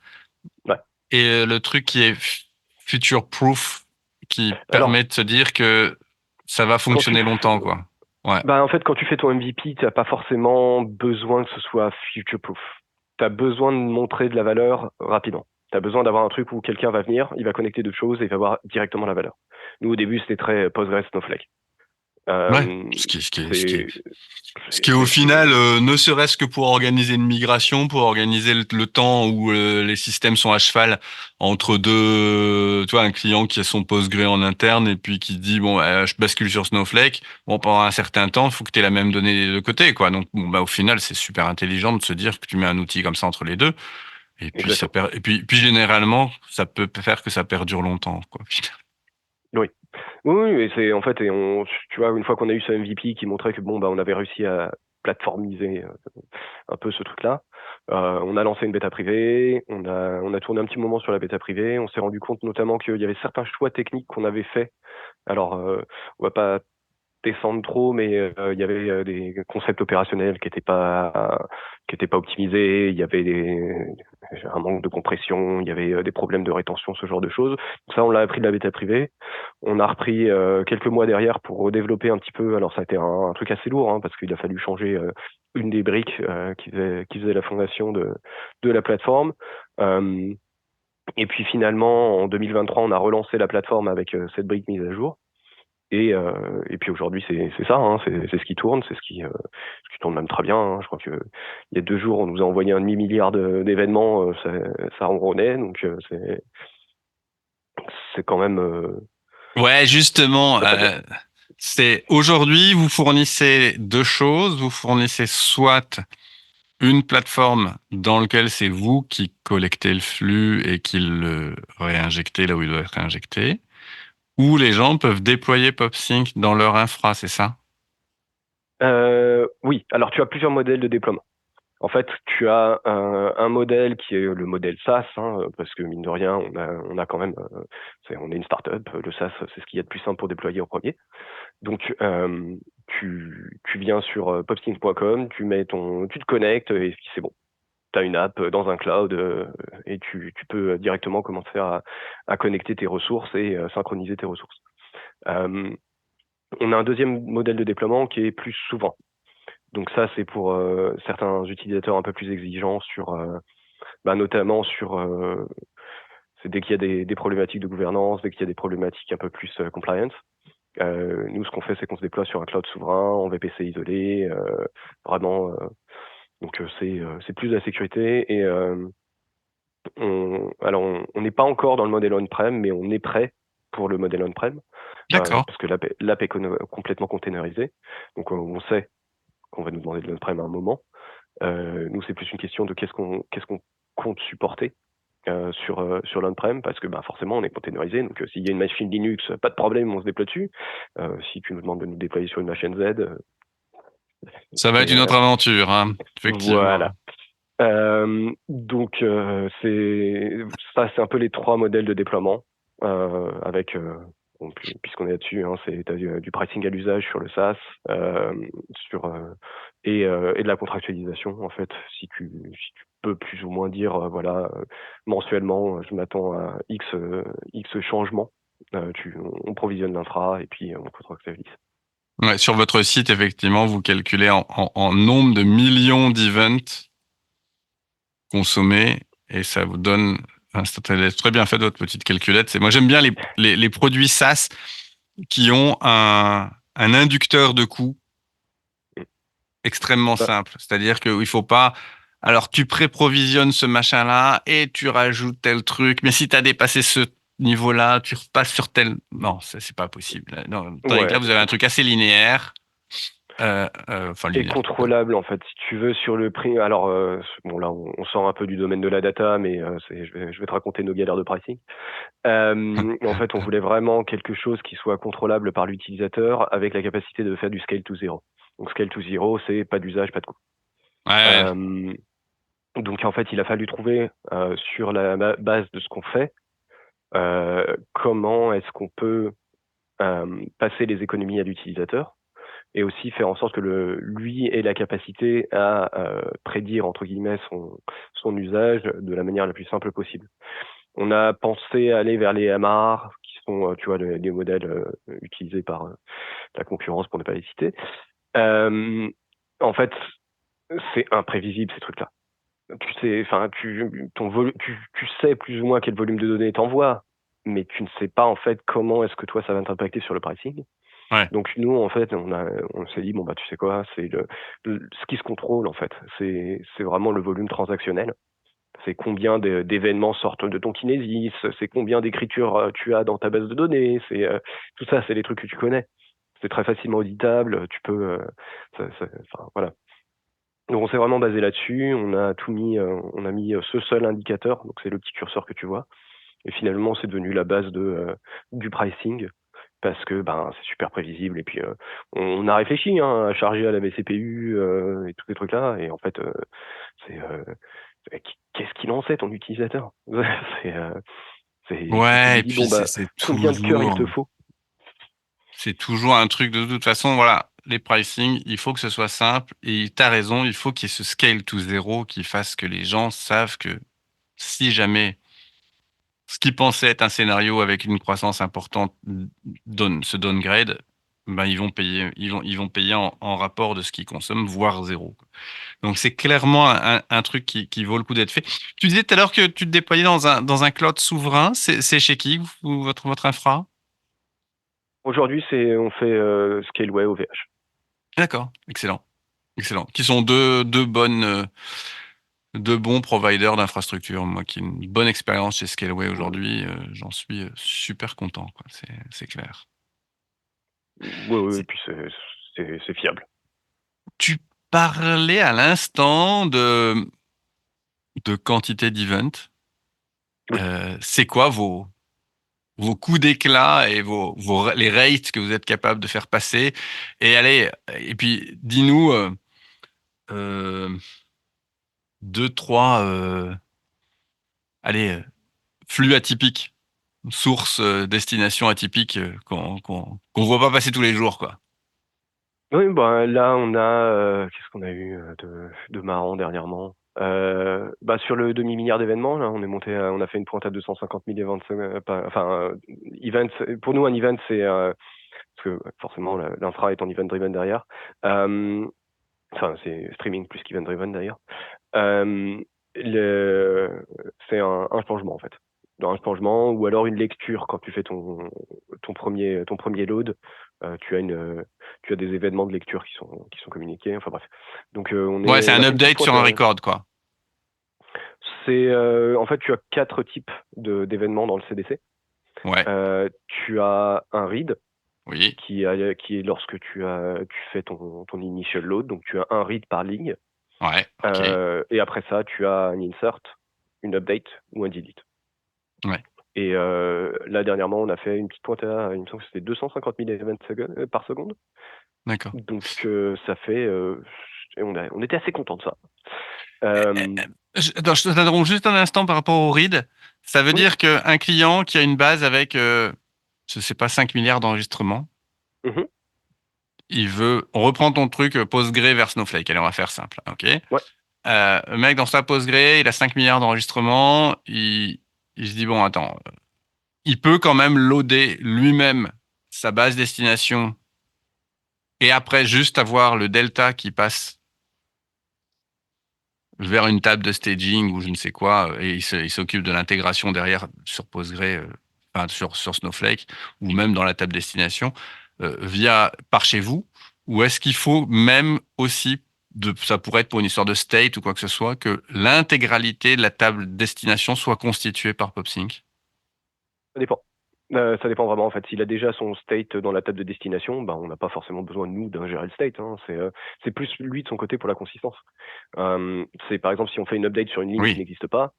Ouais. et le truc qui est future-proof, qui Alors, permet de se dire que ça va quand fonctionner longtemps, quoi. Ouais. en fait, quand tu fais ton MVP, tu n'as pas forcément besoin que ce soit future-proof. Tu as besoin de montrer de la valeur rapidement. Tu as besoin d'avoir un truc où quelqu'un va venir, il va connecter deux choses et il va voir directement la valeur. Nous, au début, c'était très Postgres, Snowflake. Ouais. Euh, c'est, Ce qui au final, ne serait-ce que pour organiser une migration, pour organiser le temps où les systèmes sont à cheval entre deux, tu vois, un client qui a son Postgre en interne et puis qui dit bon, je bascule sur Snowflake. Bon, pendant un certain temps, il faut que tu aies la même donnée des deux côtés, quoi. Donc, bon, au final, c'est super intelligent de se dire que tu mets un outil comme ça entre les deux. Et puis exactement. puis généralement, ça peut faire que ça perdure longtemps, quoi. Oui. Oui, et c'est en fait, tu vois, une fois qu'on a eu ce MVP qui montrait que on avait réussi à plateformiser un peu ce truc-là, on a lancé une bêta privée, on a tourné un petit moment sur la bêta privée, on s'est rendu compte notamment qu'il y avait certains choix techniques qu'on avait faits. Alors, on va pas descendre trop, mais il y avait des concepts opérationnels qui étaient pas optimisés, il y avait un manque de compression, il y avait des problèmes de rétention, ce genre de choses. Ça, on l'a appris de la bêta privée. On a repris quelques mois derrière pour redévelopper un petit peu. Alors, ça a été un truc assez lourd, hein, parce qu'il a fallu changer une des briques qui faisait la fondation de la plateforme. Et puis finalement, en 2023, on a relancé la plateforme avec cette brique mise à jour. Et puis aujourd'hui, c'est ça, hein, c'est ce qui tourne, ce qui tourne même très bien, hein. Je crois que il y a 2 jours, on nous a envoyé un demi-milliard d'événements, ça ronronnait, donc c'est quand même Ouais, justement, ça va bien. C'est aujourd'hui, vous fournissez deux choses. Vous fournissez soit une plateforme dans laquelle c'est vous qui collectez le flux et qui le réinjectez là où il doit être réinjecté, ou les gens peuvent déployer PopSync dans leur infra, c'est ça? Oui, alors tu as plusieurs modèles de déploiement. En fait, tu as un modèle qui est le modèle SaaS, hein, parce que mine de rien, on a quand même, on est une startup. Le SaaS, c'est ce qu'il y a de plus simple pour déployer en premier. Donc, tu viens sur popsync.com, tu te connectes et puis c'est bon. Tu as une app dans un cloud et tu peux directement commencer à connecter tes ressources et synchroniser tes ressources. On a un deuxième modèle de déploiement qui est plus souvent. Donc ça, c'est pour certains utilisateurs un peu plus exigeants notamment c'est dès qu'il y a des problématiques de gouvernance, dès qu'il y a des problématiques un peu plus compliance. Nous, ce qu'on fait, c'est qu'on se déploie sur un cloud souverain, en VPC isolé, vraiment. Donc c'est plus de la sécurité et on n'est pas encore dans le modèle on-prem, mais on est prêt pour le modèle on-prem D'accord. parce que l'app est complètement containerisée. Donc on sait qu'on va nous demander de l'on-prem à un moment. Nous, c'est plus une question de qu'est-ce qu'on compte supporter sur l'on-prem, parce que forcément, on est containerisé. Donc, s'il y a une machine Linux, pas de problème, on se déploie dessus. Si tu nous demandes de nous déployer sur une machine Z, Ça va être une autre aventure, hein, effectivement. voilà. Donc, c'est un peu les trois modèles de déploiement avec puisqu'on est là-dessus, hein, t'as du pricing à l'usage sur le SaaS, et de la contractualisation en fait. Si tu peux plus ou moins dire mensuellement, je m'attends à X changements. On provisionne l'infra et puis on contractualise. Ouais, sur votre site, effectivement, vous calculez en nombre de millions d'events consommés et ça vous donne. Enfin, c'est très bien fait votre petite calculette. Moi, j'aime bien les produits SaaS qui ont un inducteur de coût extrêmement Bah, simple. C'est-à-dire qu'il faut pas. Alors, tu pré-provisionnes ce machin-là et tu rajoutes tel truc. Mais si tu as dépassé ce niveau-là, tu repasses sur tel. Non, ça, c'est pas possible. Non, tandis que là, ouais. vous avez un truc assez linéaire. Enfin, Et linéaire. contrôlable en fait, si tu veux, sur le prix. Alors bon, là on sort un peu du domaine de la data, mais je vais te raconter nos galères de pricing. En fait, on voulait vraiment quelque chose qui soit contrôlable par l'utilisateur avec la capacité de faire du scale to zero. Donc scale to zero, c'est pas d'usage, pas de coût. Ouais. Donc en fait, il a fallu trouver sur la base de ce qu'on fait, comment est-ce qu'on peut passer les économies à l'utilisateur et aussi faire en sorte que lui ait la capacité à prédire entre guillemets son usage de la manière la plus simple possible. On a pensé aller vers les MR, qui sont tu vois les modèles utilisés par la concurrence pour ne pas les citer. En fait, c'est imprévisible ces trucs-là. Tu sais, enfin, tu sais plus ou moins quel volume de données t'envoies, mais tu ne sais pas en fait comment est-ce que toi ça va t'impacter sur le pricing. Ouais. Donc nous, en fait, on s'est dit bon tu sais quoi, c'est ce qui se contrôle en fait, c'est vraiment le volume transactionnel. C'est combien d'événements sortent de ton Kinesis, c'est combien d'écritures tu as dans ta base de données, tout ça, c'est les trucs que tu connais. C'est très facilement auditable, tu peux, enfin voilà. Donc on s'est vraiment basé là-dessus, on a tout mis, on a mis ce seul indicateur, donc c'est le petit curseur que tu vois, et finalement c'est devenu la base du pricing parce que c'est super prévisible et puis on a réfléchi à charger à la vCPU et tous ces trucs là et en fait c'est qu'est-ce qu'il en sait ton utilisateur. c'est tu Ouais, lui et dis puis bon c'est combien de cœurs il toujours. te faut. C'est toujours un truc de toute façon, voilà, les pricing, il faut que ce soit simple et tu as raison, il faut qu'il y ait ce scale to zero qui fasse que les gens savent que si jamais ce qu'ils pensaient être un scénario avec une croissance importante se downgrade, ils vont payer, ils vont payer en rapport de ce qu'ils consomment, voire zéro. Donc c'est clairement un truc qui vaut le coup d'être fait. Tu disais tout à l'heure que tu te déployais dans un cloud souverain, c'est chez qui votre infra? Aujourd'hui on fait Scaleway OVH. D'accord, excellent. Excellent. Qui sont deux bons providers d'infrastructures. Moi, qui ai une bonne expérience chez Scaleway aujourd'hui, j'en suis super content, quoi. C'est clair. Oui, oui, et C'est- puis c'est fiable. Tu parlais à l'instant de quantité d'events. Oui. C'est quoi vos coups d'éclat et les rates que vous êtes capable de faire passer? Et allez, et puis dis-nous euh, deux, trois, allez, flux atypiques, sources, destinations atypiques qu'on voit pas passer tous les jours, quoi. Oui, bah, là, on a, qu'est-ce qu'on a eu de marrant dernièrement? Sur le demi-milliard d'événements, là, on a fait une pointe à 250 000 events, events. Pour nous, un event, c'est, parce que forcément, l'infra est en event-driven derrière. Euh, c'est streaming plus qu'event-driven d'ailleurs. Euh, le, c'est un changement en fait. Dans un changement ou alors une lecture quand tu fais ton premier load, tu as des événements de lecture qui sont communiqués. Enfin bref. Donc Ouais, c'est on un a fait une petite update sur pointe. un record, quoi. En fait tu as 4 types d'événements dans le CDC. Ouais, Tu as un read oui, qui est lorsque tu fais ton initial load. Donc tu as un read par ligne. ouais, ok, Et après ça, tu as un insert, une update ou un delete. ouais, Et là, dernièrement, on a fait une petite pointe il me semble que c'était 250 000 events par seconde. d'accord. Donc, ça fait. Et on était assez contents de ça. Euh, Attends, je t'interromps juste un instant par rapport au read. Ça veut oui. dire qu'un client qui a une base avec, je sais pas, 5 milliards d'enregistrements, Mhm. on reprend ton truc Postgre vers Snowflake. Allez, on va faire simple, ok? Ouais. Le mec, dans sa Postgre, il a 5 milliards d'enregistrements. Il se dit, bon, attends, il peut quand même loader lui-même sa base destination et après juste avoir le delta qui passe vers une table de staging ou je ne sais quoi, et il s'occupe de l'intégration derrière sur Postgre, enfin sur Snowflake, ou même dans la table destination, par chez vous, ou est-ce qu'il faut même aussi, ça pourrait être pour une histoire de state ou quoi que ce soit, que l'intégralité de la table destination soit constituée par PopSync? Ça dépend. Ça dépend vraiment en fait. S'il a déjà son state dans la table de destination, ben, on n'a pas forcément besoin nous d'ingérer le state, hein. C'est plus lui de son côté pour la consistance. C'est par exemple si on fait une update sur une ligne qui Oui, n'existe pas,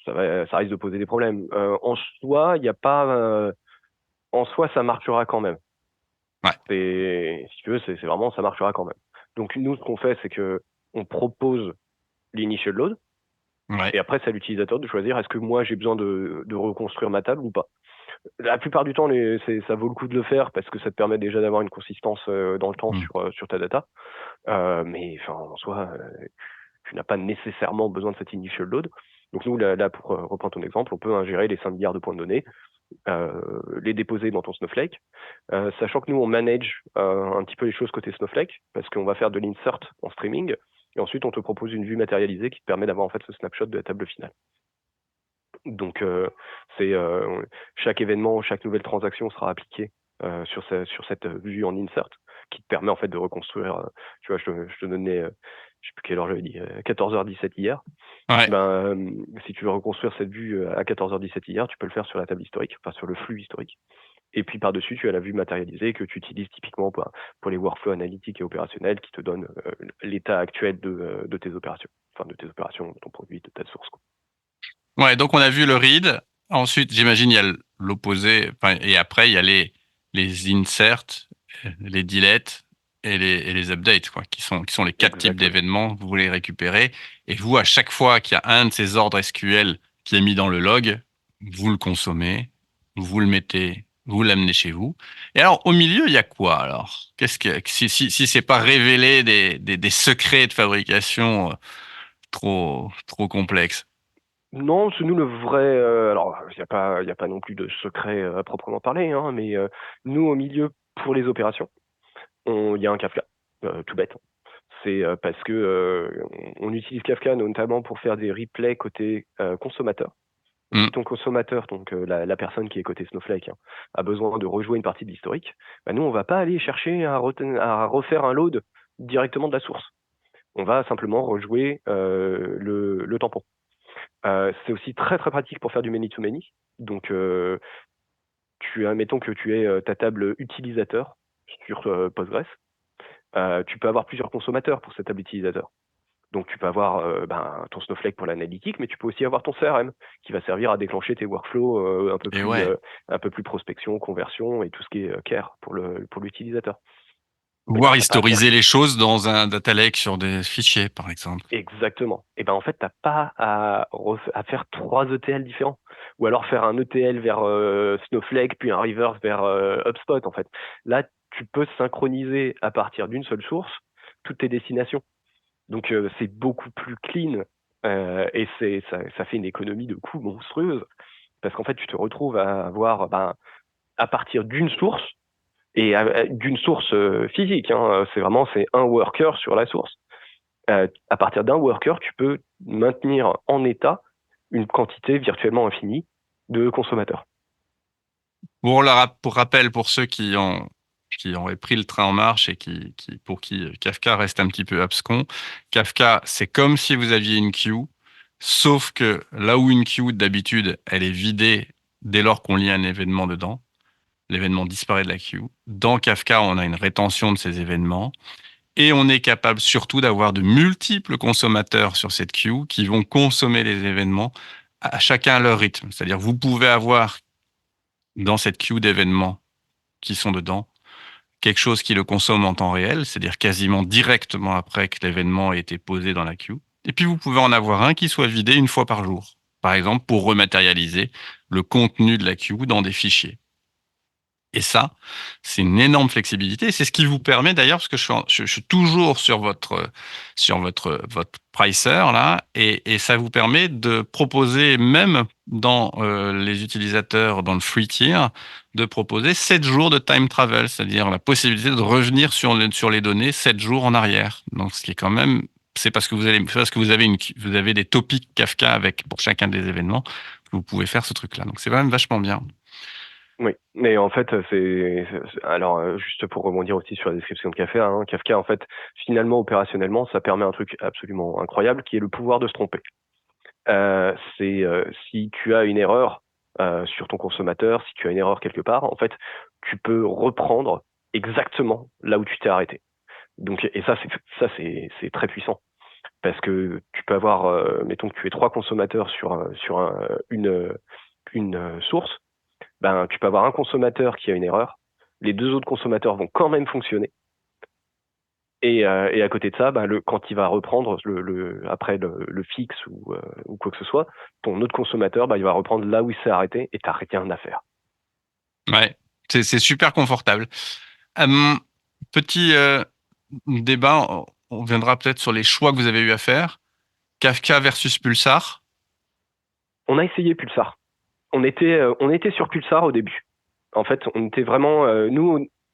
ça risque de poser des problèmes. En soi, il y a pas. En soi, ça marchera quand même. ouais, Si tu veux, c'est vraiment, ça marchera quand même. Donc nous, ce qu'on fait, c'est que on propose l'initial load, ouais. et après, c'est à l'utilisateur de choisir est-ce que moi j'ai besoin de reconstruire ma table ou pas. La plupart du temps, ça vaut le coup de le faire parce que ça te permet déjà d'avoir une consistance dans le temps Hmm. sur ta data. Mais enfin, en soi, tu n'as pas nécessairement besoin de cet initial load. Donc nous, là pour reprendre ton exemple, on peut ingérer les 5 milliards de points de données, les déposer dans ton Snowflake, sachant que nous, on manage un petit peu les choses côté Snowflake, parce qu'on va faire de l'insert en streaming, et ensuite on te propose une vue matérialisée qui te permet d'avoir en fait ce snapshot de la table finale. Donc c'est chaque événement, chaque nouvelle transaction sera appliquée sur cette vue en insert, qui te permet en fait de reconstruire. Tu vois, je te donnais, je sais plus quelle heure j'avais dit, 14h17 hier. Ouais. Ben, si tu veux reconstruire cette vue à 14h17 hier, tu peux le faire sur la table historique, enfin sur le flux historique. Et puis par-dessus, tu as la vue matérialisée que tu utilises typiquement pour les workflows analytiques et opérationnels qui te donnent l'état actuel de tes opérations, enfin de tes opérations, de ton produit, de ta source, quoi. Ouais, donc on a vu le read. Ensuite, j'imagine, il y a l'opposé. Enfin, et après, il y a les inserts, les deletes et les updates, quoi, qui sont les 4 types Exactement. d'événements que vous voulez récupérer. Et vous, à chaque fois qu'il y a un de ces ordres SQL qui est mis dans le log, vous le consommez, vous le mettez, vous l'amenez chez vous. Et alors, au milieu, il y a quoi alors? Si c'est pas révéler des secrets de fabrication trop complexes? Non, c'est nous le vrai. Alors, il y a pas non plus de secret à proprement parler, hein, mais nous au milieu pour les opérations, il y a un Kafka, tout bête. C'est parce que on utilise Kafka notamment pour faire des replays côté consommateur. Donc, Hmm. si ton consommateur, donc la personne qui est côté Snowflake, hein, a besoin de rejouer une partie de l'historique, bah, nous on va pas aller chercher à refaire un load directement de la source. On va simplement rejouer le tampon. C'est aussi très très pratique pour faire du many-to-many. Donc Admettons que tu aies ta table utilisateur sur Postgres, tu peux avoir plusieurs consommateurs pour cette table utilisateur. Donc, tu peux avoir ton Snowflake pour l'analytique, mais tu peux aussi avoir ton CRM qui va servir à déclencher tes workflows Et ouais. un peu plus prospection, conversion et tout ce qui est care pour l'utilisateur. Et Pouvoir t'as pas à faire historiser les choses dans un data lake sur des fichiers, par exemple. exactement. Et en fait, t'as pas à faire 3 ETL différents, ou alors faire un ETL vers Snowflake, puis un reverse vers HubSpot. En fait, là, tu peux synchroniser à partir d'une seule source toutes tes destinations. Donc c'est beaucoup plus clean et ça fait une économie de coûts monstrueuse parce qu'en fait tu te retrouves à avoir à partir d'une source et d'une source physique. Hein, c'est un worker sur la source. À partir d'un worker, tu peux maintenir en état une quantité virtuellement infinie de consommateurs. Pour rappel, pour ceux qui auraient pris le train en marche et pour qui Kafka reste un petit peu abscon, Kafka, c'est comme si vous aviez une queue, sauf que là où une queue, d'habitude, elle est vidée dès lors qu'on lit un événement dedans, l'événement disparaît de la queue. Dans Kafka, on a une rétention de ces événements et on est capable surtout d'avoir de multiples consommateurs sur cette queue qui vont consommer les événements à chacun à leur rythme. C'est-à-dire, vous pouvez avoir dans cette queue d'événements qui sont dedans, quelque chose qui le consomme en temps réel, c'est-à-dire quasiment directement après que l'événement a été posé dans la queue. Et puis vous pouvez en avoir un qui soit vidé une fois par jour, par exemple pour rematérialiser le contenu de la queue dans des fichiers. Et ça, c'est une énorme flexibilité. C'est ce qui vous permet d'ailleurs, parce que je suis toujours sur votre pricer là, et ça vous permet de proposer même dans les utilisateurs dans le free tier, de proposer 7 jours de time travel, c'est-à-dire la possibilité de revenir sur les données 7 jours en arrière. Donc, ce qui est quand même, c'est parce que vous avez des topics Kafka pour chacun des événements que vous pouvez faire ce truc-là. Donc, c'est quand même vachement bien. Oui, mais en fait, alors juste pour rebondir aussi sur la description de Kafka, Kafka, en fait, finalement, opérationnellement, ça permet un truc absolument incroyable qui est le pouvoir de se tromper. Si tu as une erreur sur ton consommateur, si tu as une erreur quelque part, en fait, tu peux reprendre exactement là où tu t'es arrêté. Donc, et ça, c'est très puissant parce que tu peux avoir, mettons que tu aies 3 consommateurs sur une source. Tu peux avoir un consommateur qui a une erreur, les 2 autres consommateurs vont quand même fonctionner. Et à côté de ça, quand il va reprendre après le fixe ou quoi que ce soit, ton autre consommateur, il va reprendre là où il s'est arrêté et t'as rien à faire. Ouais, c'est super confortable. Petit débat, on viendra peut-être sur les choix que vous avez eu à faire. Kafka versus Pulsar. On a essayé Pulsar. On était sur Pulsar au début. En fait, on était vraiment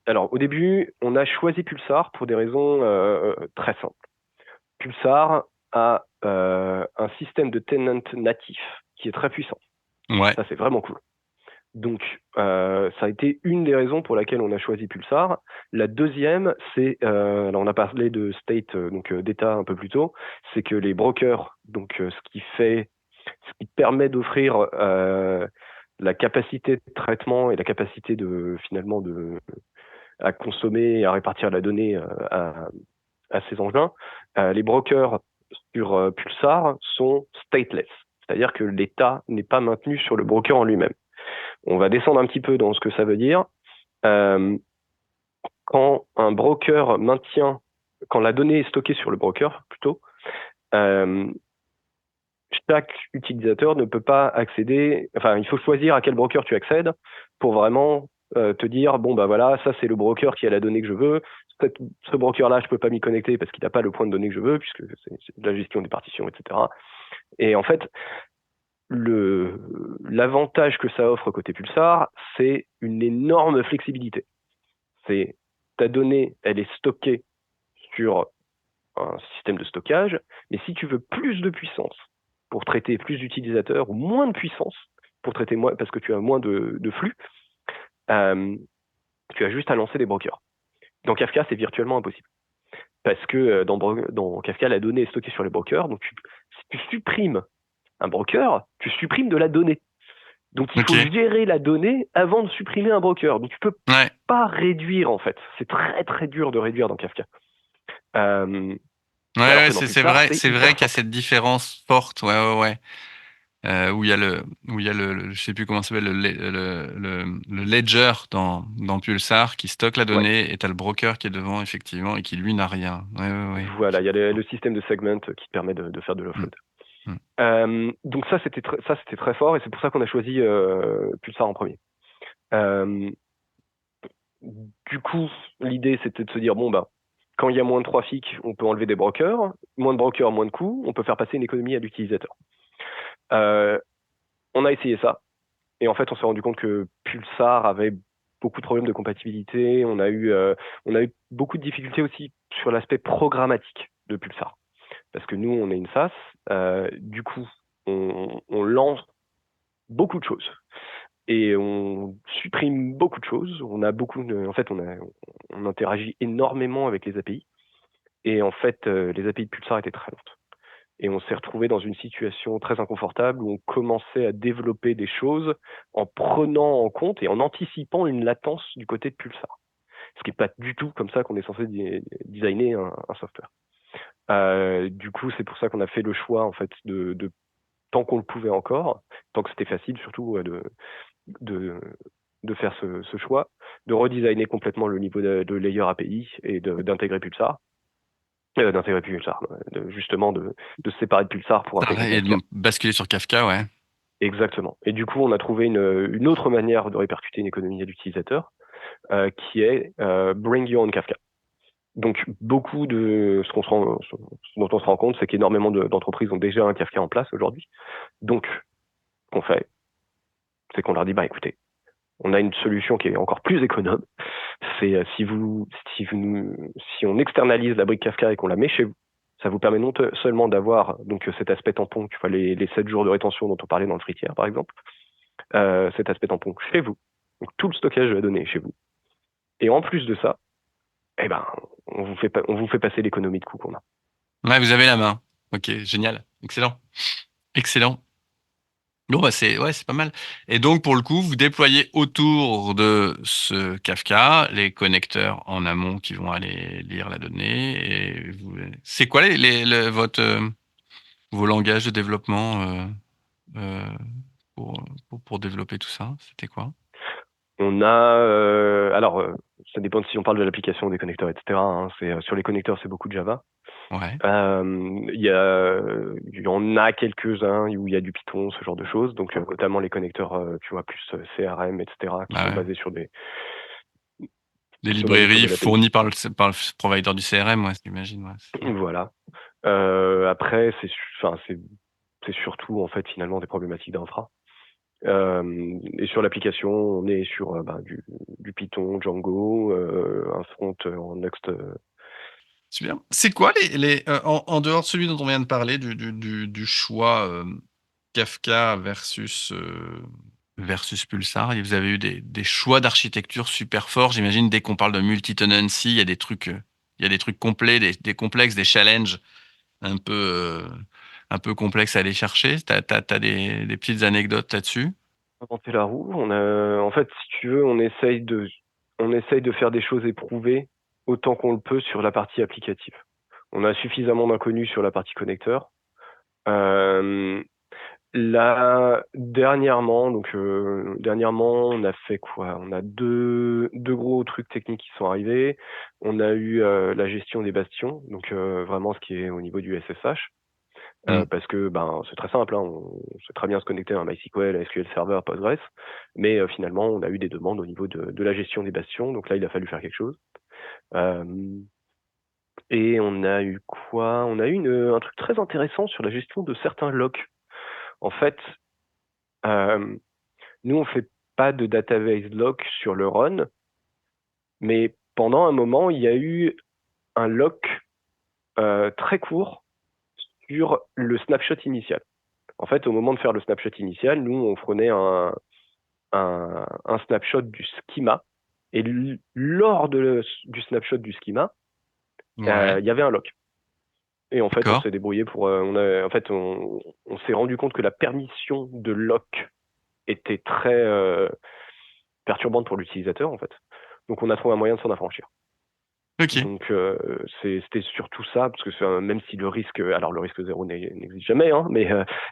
alors au début, on a choisi Pulsar pour des raisons très simples. Pulsar a un système de tenant natif qui est très puissant. Ouais. Ça, c'est vraiment cool. Donc, ça a été une des raisons pour laquelle on a choisi Pulsar. La deuxième, c'est, alors on a parlé de state, d'état un peu plus tôt, c'est que les brokers, donc ce qui permet d'offrir la capacité de traitement et la capacité à consommer et à répartir la donnée à ces engins, les brokers sur Pulsar sont stateless, c'est-à-dire que l'état n'est pas maintenu sur le broker en lui-même. On va descendre un petit peu dans ce que ça veut dire. Quand un broker quand la donnée est stockée sur le broker, plutôt, chaque utilisateur ne peut pas accéder, il faut choisir à quel broker tu accèdes pour vraiment te dire, voilà, ça c'est le broker qui a la donnée que je veux. Ce broker-là, je peux pas m'y connecter parce qu'il n'a pas le point de données que je veux, puisque c'est de la gestion des partitions, etc. Et en fait, l'avantage que ça offre côté Pulsar, c'est une énorme flexibilité. C'est ta donnée, elle est stockée sur un système de stockage, mais si tu veux plus de puissance pour traiter plus d'utilisateurs ou moins de puissance pour traiter moins, parce que tu as moins de flux, tu as juste à lancer des brokers. Dans Kafka, c'est virtuellement impossible. Parce que dans Kafka, la donnée est stockée sur les brokers, donc si tu supprimes un broker, tu supprimes de la donnée. Donc il Ok. faut gérer la donnée avant de supprimer un broker. Donc tu peux Ouais. pas réduire en fait. C'est très très dur de réduire dans Kafka. Euh, Ouais, alors ouais, que dans c'est Pulsar, vrai, c'est c'est vrai hyper qu'il y a simple. cette différence forte. Ouais, ouais, ouais. Où il y a je sais plus comment ça s'appelle, le ledger dans Pulsar qui stocke la Ouais. donnée et t'as le broker qui est devant, effectivement, et qui lui n'a rien. Ouais, ouais, ouais. Voilà, il y a Effectivement. le système de segment qui permet de faire de Mm, l'offload. mm. Donc ça c'était très fort et c'est pour ça qu'on a choisi Pulsar en premier. Euh, du coup, l'idée c'était de se dire bon bah quand il y a moins de trafic, on peut enlever des brokers, moins de brokers, moins de coûts, on peut faire passer une économie à l'utilisateur. Euh, on a essayé ça et en fait on s'est rendu compte que Pulsar avait beaucoup de problèmes de compatibilité. On a eu beaucoup de difficultés aussi sur l'aspect programmatique de Pulsar parce que nous on est une SaaS, du coup on lance beaucoup de choses et on supprime beaucoup de choses. En fait, on interagit énormément avec les API. Et en fait, les API de Pulsar étaient très lentes. Et on s'est retrouvé dans une situation très inconfortable où on commençait à développer des choses en prenant en compte et en anticipant une latence du côté de Pulsar. Ce qui n'est pas du tout comme ça qu'on est censé designer un software. Du coup, c'est pour ça qu'on a fait le choix, en fait, tant qu'on le pouvait encore, tant que c'était facile surtout, de, de faire ce choix, de redesigner complètement le niveau de layer API et d'intégrer Pulsar. D'intégrer Pulsar, justement de se séparer de Pulsar pour intégrer Et Kafka. de basculer sur Kafka, ouais. Exactement. Et du coup, on a trouvé une autre manière de répercuter une économie à l'utilisateur, qui est Bring Your Own Kafka. Donc, beaucoup de ce dont on se rend compte, c'est qu'énormément d'entreprises ont déjà un Kafka en place aujourd'hui. Donc, ce qu'on fait, c'est qu'on leur dit, bah écoutez, on a une solution qui est encore plus économe. C'est si on externalise la brique Kafka et qu'on la met chez vous, ça vous permet non seulement d'avoir donc cet aspect tampon, tu vois, les 7 jours de rétention dont on parlait dans le fritière, par exemple, cet aspect tampon chez vous. Donc tout le stockage de la donnée est chez vous. Et en plus de ça, eh ben, on vous fait passer l'économie de coût qu'on a. Ouais, vous avez la main. Ok, génial. Excellent. Excellent. Bon, bah c'est ouais, c'est pas mal. Et donc, pour le coup, vous déployez autour de ce Kafka les connecteurs en amont qui vont aller lire la donnée. C'est quoi vos langages de développement euh, pour, pour développer tout ça? C'était quoi? On a, ça dépend si on parle de l'application des connecteurs, etc. Hein, sur les connecteurs, c'est beaucoup de Java. Ouais. Il y en a quelques-uns où il y a du Python, ce genre de choses. Donc, notamment les connecteurs, tu vois, plus CRM, etc., qui Bah sont ouais. basés Des qui sont basés sur de librairies l'API. fournies par le provider du CRM, ouais, j'imagine. Ouais, c'est ça. Voilà. Après, c'est surtout, en fait, finalement, des problématiques d'infra. Et sur l'application, on est sur du Python, Django, un front en Next. Super. C'est quoi en dehors de celui dont on vient de parler, du choix Kafka versus Pulsar, et vous avez eu des choix d'architecture super forts. J'imagine dès qu'on parle de multi-tenancy, il y a des trucs complets, des complexes, des challenges un peu, euh, un peu complexes à aller chercher. T'as des petites anecdotes là-dessus? Inventer la roue. En fait, si tu veux, on essaye de faire des choses éprouvées autant qu'on le peut sur la partie applicative. On a suffisamment d'inconnus sur la partie connecteur. Euh, Là, dernièrement, on a fait quoi? On a deux gros trucs techniques qui sont arrivés. On a eu la gestion des bastions, donc vraiment ce qui est au niveau du SSH. Hmm. Parce que c'est très simple, hein, on sait très bien se connecter à un MySQL, à SQL Server, Postgres, mais finalement on a eu des demandes au niveau de la gestion des bastions, donc là il a fallu faire quelque chose. Euh, et on a eu quoi? On a eu un truc très intéressant sur la gestion de certains locks. En fait, euh, nous on fait pas de database lock sur le run, mais pendant un moment il y a eu un lock très court sur le snapshot initial. En fait, au moment de faire le snapshot initial, nous, on prenait un snapshot du schema. Et lors du snapshot du schema, Ouais, il y avait un lock. Et en fait, on d'accord. s'est débrouillé pour. On s'est rendu compte que la permission de lock était très perturbante pour l'utilisateur, en fait. Donc, on a trouvé un moyen de s'en affranchir. Ok. Donc, c'était surtout ça, parce que même si le risque, alors le risque zéro n'existe jamais, hein, mais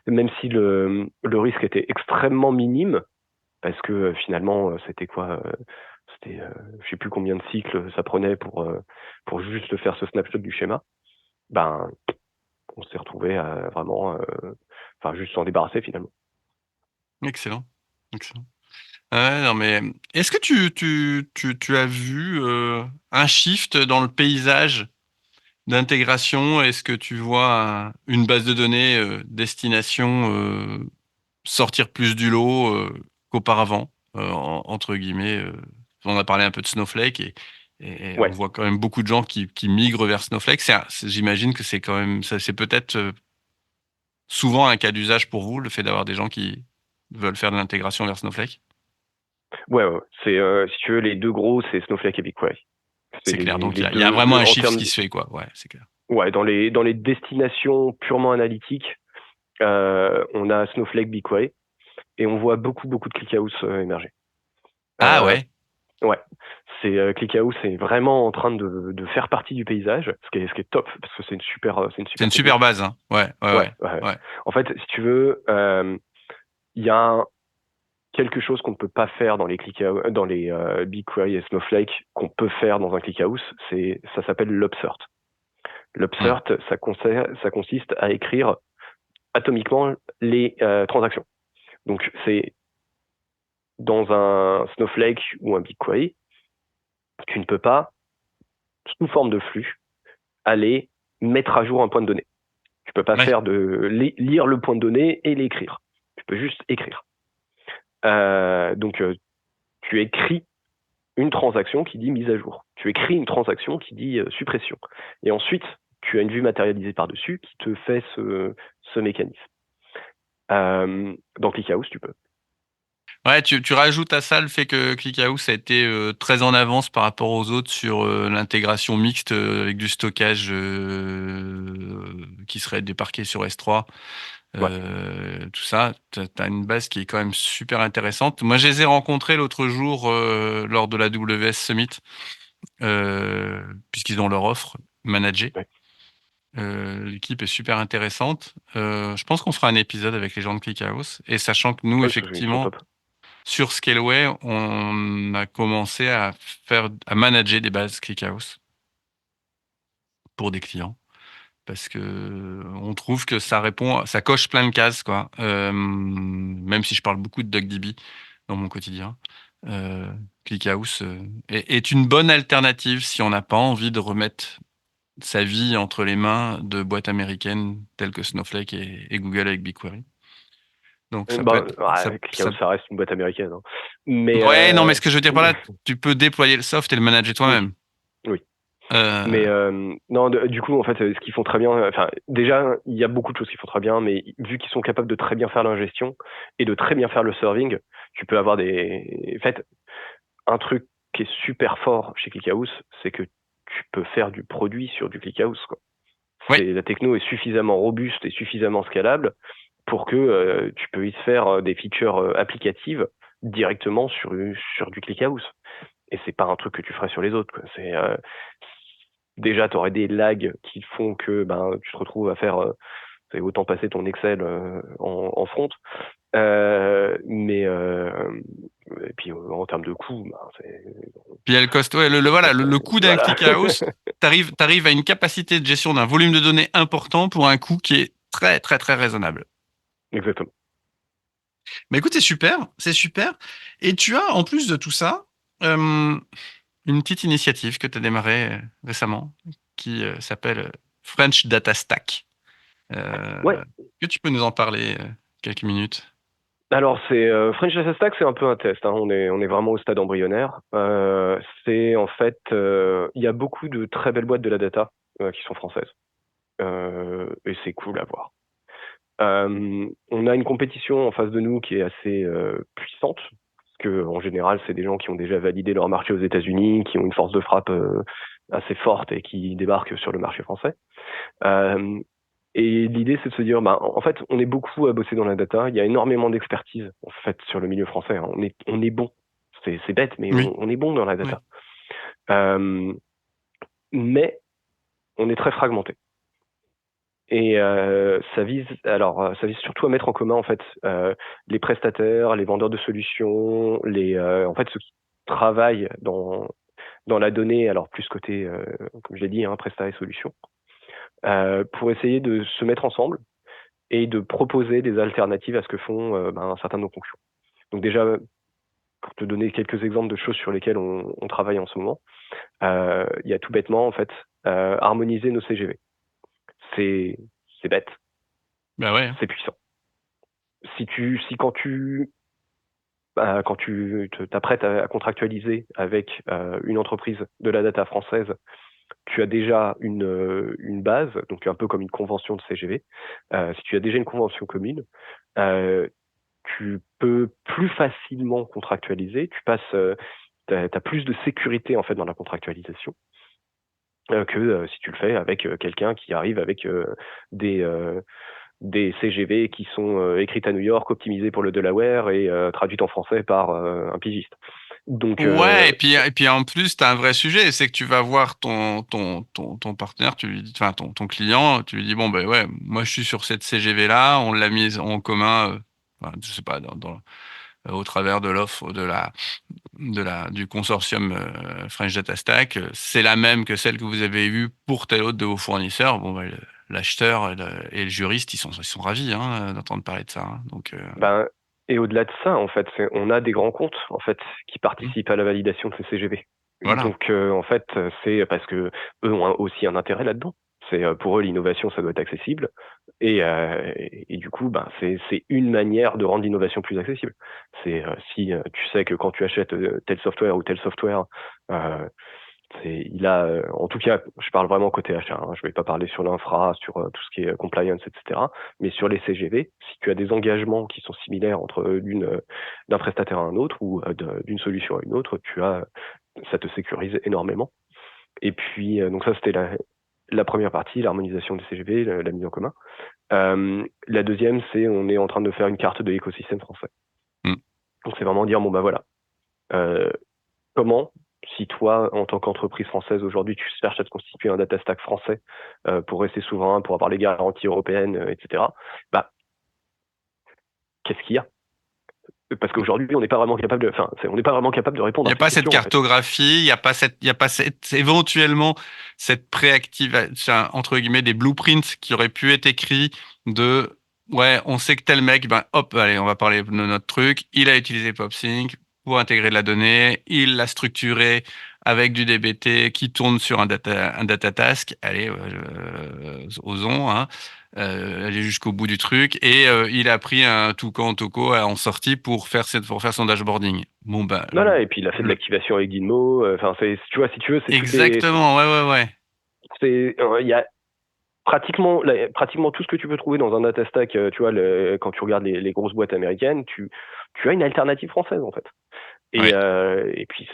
même si le risque était extrêmement minime, parce que finalement, c'était quoi C'était, je sais plus combien de cycles ça prenait pour juste faire ce snapshot du schéma. Ben, on s'est retrouvé à vraiment, enfin, juste s'en débarrasser finalement. Excellent. Excellent. Ouais, non, mais est-ce que tu as vu un shift dans le paysage d'intégration? Est-ce que tu vois une base de données destination sortir plus du lot qu'auparavant, entre guillemets on a parlé un peu de Snowflake et on Ouais, voit quand même beaucoup de gens qui migrent vers Snowflake. J'imagine que c'est quand même, ça, c'est peut-être souvent un cas d'usage pour vous, le fait d'avoir des gens qui veulent faire de l'intégration vers Snowflake. ouais. C'est, si tu veux, les deux gros, c'est Snowflake et BigQuery. C'est C'est clair. Donc les il y a deux, vraiment un en shift termes, qui se fait, quoi. Ouais, c'est clair. ouais, dans les destinations purement analytiques, on a Snowflake, BigQuery, et on voit beaucoup de ClickHouse émerger. Ah Euh, ouais, ouais, ClickHouse est vraiment en train de faire partie du paysage, ce qui est top, parce que c'est une c'est super une super techno. base, hein. Ouais, ouais, Ouais, ouais, ouais. ouais. En fait, si tu veux, il y a quelque chose qu'on ne peut pas faire dans les dans les BigQuery et Snowflake qu'on peut faire dans un ClickHouse, ça s'appelle l'upsert. Hmm. L'upsert, ça consiste à écrire atomiquement les transactions. Donc, c'est dans un Snowflake ou un BigQuery, tu ne peux pas, sous forme de flux, aller mettre à jour un point de données. Tu peux pas Ouais, faire lire le point de données et l'écrire. Tu peux juste écrire. Donc, tu écris une transaction qui dit mise à jour. Tu écris une transaction qui dit suppression. Et ensuite, tu as une vue matérialisée par-dessus qui te fait ce mécanisme. Dans ClickHouse, tu peux. ouais, tu rajoutes à ça le fait que ClickHouse a été très en avance par rapport aux autres sur l'intégration mixte avec du stockage qui serait débarqué sur S3. Ouais. Tout ça, tu as une base qui est quand même super intéressante. Moi, je les ai rencontrés l'autre jour lors de la WS Summit, puisqu'ils ont leur offre managée. Ouais. L'équipe est super intéressante. Je pense qu'on fera un épisode avec les gens de ClickHouse. Et sachant que nous, Ouais, ils sont effectivement, top. sur Scaleway, on a commencé à manager des bases ClickHouse pour des clients. Parce que on trouve que ça coche plein de cases, quoi. Même si je parle beaucoup de DuckDB dans mon quotidien, euh, ClickHouse est une bonne alternative si on n'a pas envie de remettre sa vie entre les mains de boîtes américaines telles que Snowflake et Google avec BigQuery. Donc ça peut Bah, être ouais, ClickHouse, ça reste une boîte américaine, hein. Mais ouais, non, mais ce que je veux dire par là, tu peux déployer le soft et le manager oui, toi-même. oui. Euh, Mais non, du coup, en fait, ce qu'ils font très bien, enfin, déjà, il y a beaucoup de choses qu'ils font très bien, mais vu qu'ils sont capables de très bien faire l'ingestion et de très bien faire le serving, tu peux avoir En fait, un truc qui est super fort chez ClickHouse, c'est que tu peux faire du produit sur du ClickHouse, quoi. oui, La techno est suffisamment robuste et suffisamment scalable pour que tu puisses faire des features applicatives directement sur du ClickHouse. Et c'est pas un truc que tu ferais sur les autres, quoi. Déjà, tu aurais des lags qui font que ben, tu te retrouves à faire autant passer ton Excel en front. Mais et puis en termes de coût, ben, puis elle coste, ouais, voilà, le coût d'un voilà. ClickHouse, t'arrives à une capacité de gestion d'un volume de données important pour un coût qui est très, très, très raisonnable. Exactement. Mais écoute, c'est super, c'est super. Et tu as, en plus de tout ça, euh, une petite initiative que tu as démarrée récemment qui s'appelle French Data Stack. Ouais. Que tu peux nous en parler quelques minutes? Alors, French Data Stack, c'est un peu un test, hein. On est vraiment au stade embryonnaire. C'est en fait, il y a beaucoup de très belles boîtes de la data qui sont françaises. Et c'est cool à voir. On a une compétition en face de nous qui est assez puissante, parce que en général, c'est des gens qui ont déjà validé leur marché aux États-Unis, qui ont une force de frappe assez forte et qui débarquent sur le marché français. Euh, Et l'idée, c'est de se dire, en fait, on est beaucoup à bosser dans la data. Il y a énormément d'expertise, en fait, sur le milieu français. Hein. On est bon. C'est bête, mais Oui. on est bon dans la data. Mais on est très fragmenté. Et ça vise surtout à mettre en commun, en fait, les prestataires, les vendeurs de solutions, en fait, ceux qui travaillent dans la donnée, alors plus côté, comme je l'ai dit, hein, prestat et solutions, pour essayer de se mettre ensemble et de proposer des alternatives à ce que font un certain de nos concurrents. Donc déjà, pour te donner quelques exemples de choses sur lesquelles on travaille en ce moment, il y a tout bêtement, en fait, harmoniser nos CGV. C'est bête, Bah ouais. c'est puissant. Quand tu t'apprêtes à contractualiser avec une entreprise de la data française, tu as déjà une base, donc un peu comme une convention de CGV. Si tu as déjà une convention commune, tu peux plus facilement contractualiser. T'as plus de sécurité en fait dans la contractualisation que si tu le fais avec quelqu'un qui arrive avec des CGV qui sont écrites à New York, optimisées pour le Delaware et traduites en français par un pigiste. Donc, Ouais, et puis en plus, tu as un vrai sujet, c'est que tu vas voir ton partenaire, tu lui dis, enfin ton client, tu lui dis, bon, ben ouais, moi je suis sur cette CGV-là, on l'a mise en commun, je sais pas, au travers de l'offre du consortium French Data Stack, c'est la même que celle que vous avez eue pour tel autre de vos fournisseurs. Bon, ben, l'acheteur et le juriste, ils sont ravis d'entendre parler de ça. Hein. Donc, et au-delà de ça, en fait, on a des grands comptes en fait qui participent à la validation de ces CGV. voilà. Donc, en fait, c'est parce que eux ont aussi un intérêt là-dedans. C'est pour eux l'innovation, ça doit être accessible, et du coup, c'est une manière de rendre l'innovation plus accessible. C'est si tu sais que quand tu achètes tel software ou tel software, en tout cas, je parle vraiment côté achat. Hein, je vais pas parler sur l'infra, sur tout ce qui est compliance, etc. Mais sur les CGV, si tu as des engagements qui sont similaires d'un prestataire à un autre ou d'une solution à une autre, ça te sécurise énormément. Et puis, donc ça, c'était la première partie, l'harmonisation des CGV, la mise en commun. La deuxième, on est en train de faire une carte de l'écosystème français. Donc c'est vraiment dire, voilà, comment, si toi, en tant qu'entreprise française aujourd'hui, tu cherches à te constituer un data stack français pour rester souverain, pour avoir les garanties européennes, etc., qu'est-ce qu'il y a? Parce qu'aujourd'hui, on n'est pas vraiment capable de répondre Il n'y à a ces pas cette questions. cartographie, il n'y a pas éventuellement cette préactivation, entre guillemets, des blueprints qui auraient pu être écrits ouais, on sait que tel mec, hop, allez, on va parler de notre truc. Il a utilisé PopSync pour intégrer de la donnée. Il l'a structuré avec du DBT qui tourne sur un data task. Allez, osons, hein. Aller jusqu'au bout du truc et il a pris un Toucan Toco en sortie pour faire son dashboarding. Bon Voilà, et puis il a fait de l'activation avec Dynamo. Tu vois, si tu veux, c'est exactement, ouais. Il y a pratiquement tout ce que tu peux trouver dans un data stack. Tu vois, quand tu regardes les grosses boîtes américaines, tu as une alternative française en fait. Et puis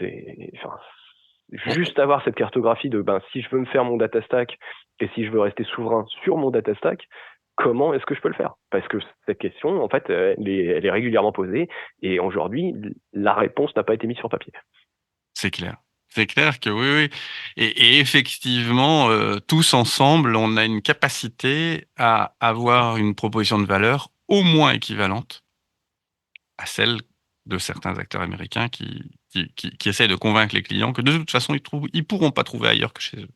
juste avoir cette cartographie de si je veux me faire mon data stack et si je veux rester souverain sur mon data stack, comment est-ce que je peux le faire? Parce que cette question, en fait, elle est régulièrement posée et aujourd'hui, la réponse n'a pas été mise sur papier. C'est clair. C'est clair que oui. Et effectivement, tous ensemble, on a une capacité à avoir une proposition de valeur au moins équivalente à celle de certains acteurs américains qui essayent de convaincre les clients que de toute façon, ils pourront pas trouver ailleurs que chez eux.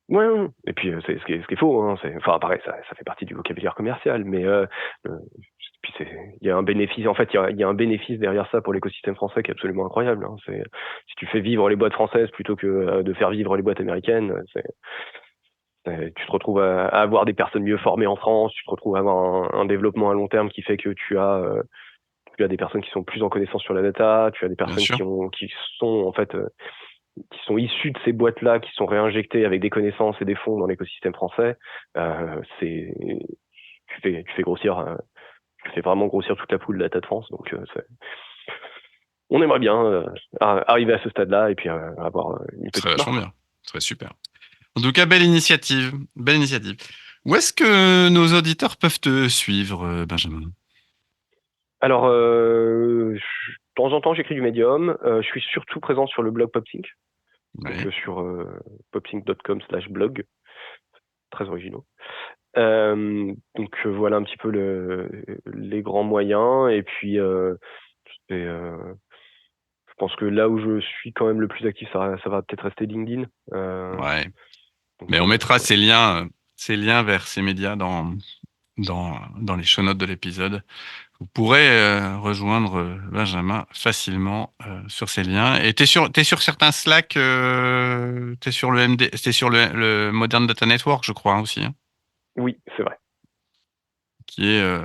Ouais. Et puis c'est ce qui est faux. Hein, pareil, ça fait partie du vocabulaire commercial, mais puis il y a un bénéfice. En fait, il y a un bénéfice derrière ça pour l'écosystème français qui est absolument incroyable. Hein. Si tu fais vivre les boîtes françaises plutôt que de faire vivre les boîtes américaines, tu te retrouves à avoir des personnes mieux formées en France. Tu te retrouves à avoir un développement à long terme qui fait que tu as des personnes qui sont plus en connaissance sur la data. Tu as des personnes qui sont en fait qui sont issus de ces boîtes-là, qui sont réinjectées avec des connaissances et des fonds dans l'écosystème français, tu fais grossir, tu fais vraiment grossir toute la poule de data de France. Donc, on aimerait bien arriver à ce stade-là et puis avoir une petite marque. Bien, très super. En tout cas, belle initiative. Où est-ce que nos auditeurs peuvent te suivre, Benjamin? Alors, de temps en temps, j'écris du Medium. Je suis surtout présent sur le blog PopSync, donc Ouais. sur popsync.com/blog. Très originaux. Donc voilà un petit peu les grands moyens. Et puis, je pense que là où je suis quand même le plus actif, ça va peut-être rester LinkedIn. Ouais. Donc, Mais on mettra ouais. ces liens vers ces médias dans les show notes de l'épisode. Vous pourrez rejoindre Benjamin facilement sur ces liens. Et t'es sur certains Slack, t'es sur le MD, t'es sur le Modern Data Network, je crois aussi, hein, Oui, c'est vrai. qui est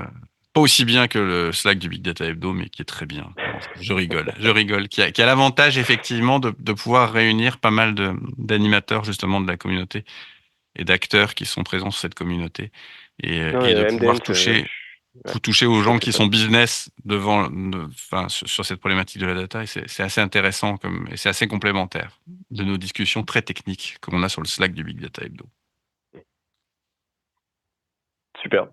pas aussi bien que le Slack du Big Data Hebdo, mais qui est très bien. Non, je rigole. Qui a l'avantage effectivement de pouvoir réunir pas mal d'animateurs justement de la communauté et d'acteurs qui sont présents sur cette communauté Non, et de pouvoir MDN, ouais, toucher aux très gens très qui fun. sont business sur cette problématique de la data et c'est assez intéressant et c'est assez complémentaire de nos discussions très techniques que l'on a sur le Slack du Big Data Hebdo. Super.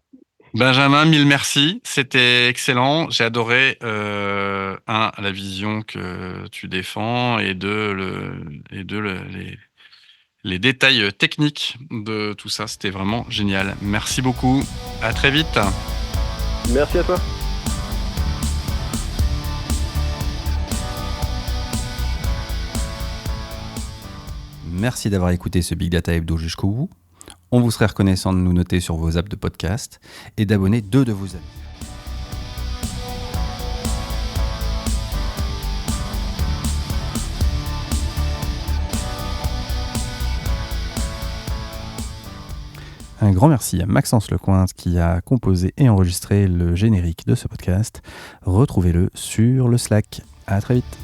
Benjamin, mille merci, c'était excellent. J'ai adoré la vision que tu défends et les détails techniques de tout ça. C'était vraiment génial. Merci beaucoup. À très vite. Merci à toi. Merci d'avoir écouté ce Big Data Hebdo jusqu'au bout. On vous serait reconnaissant de nous noter sur vos apps de podcast et d'abonner 2 de vos amis. Un grand merci à Maxence Lecointe qui a composé et enregistré le générique de ce podcast. Retrouvez-le sur le Slack. À très vite.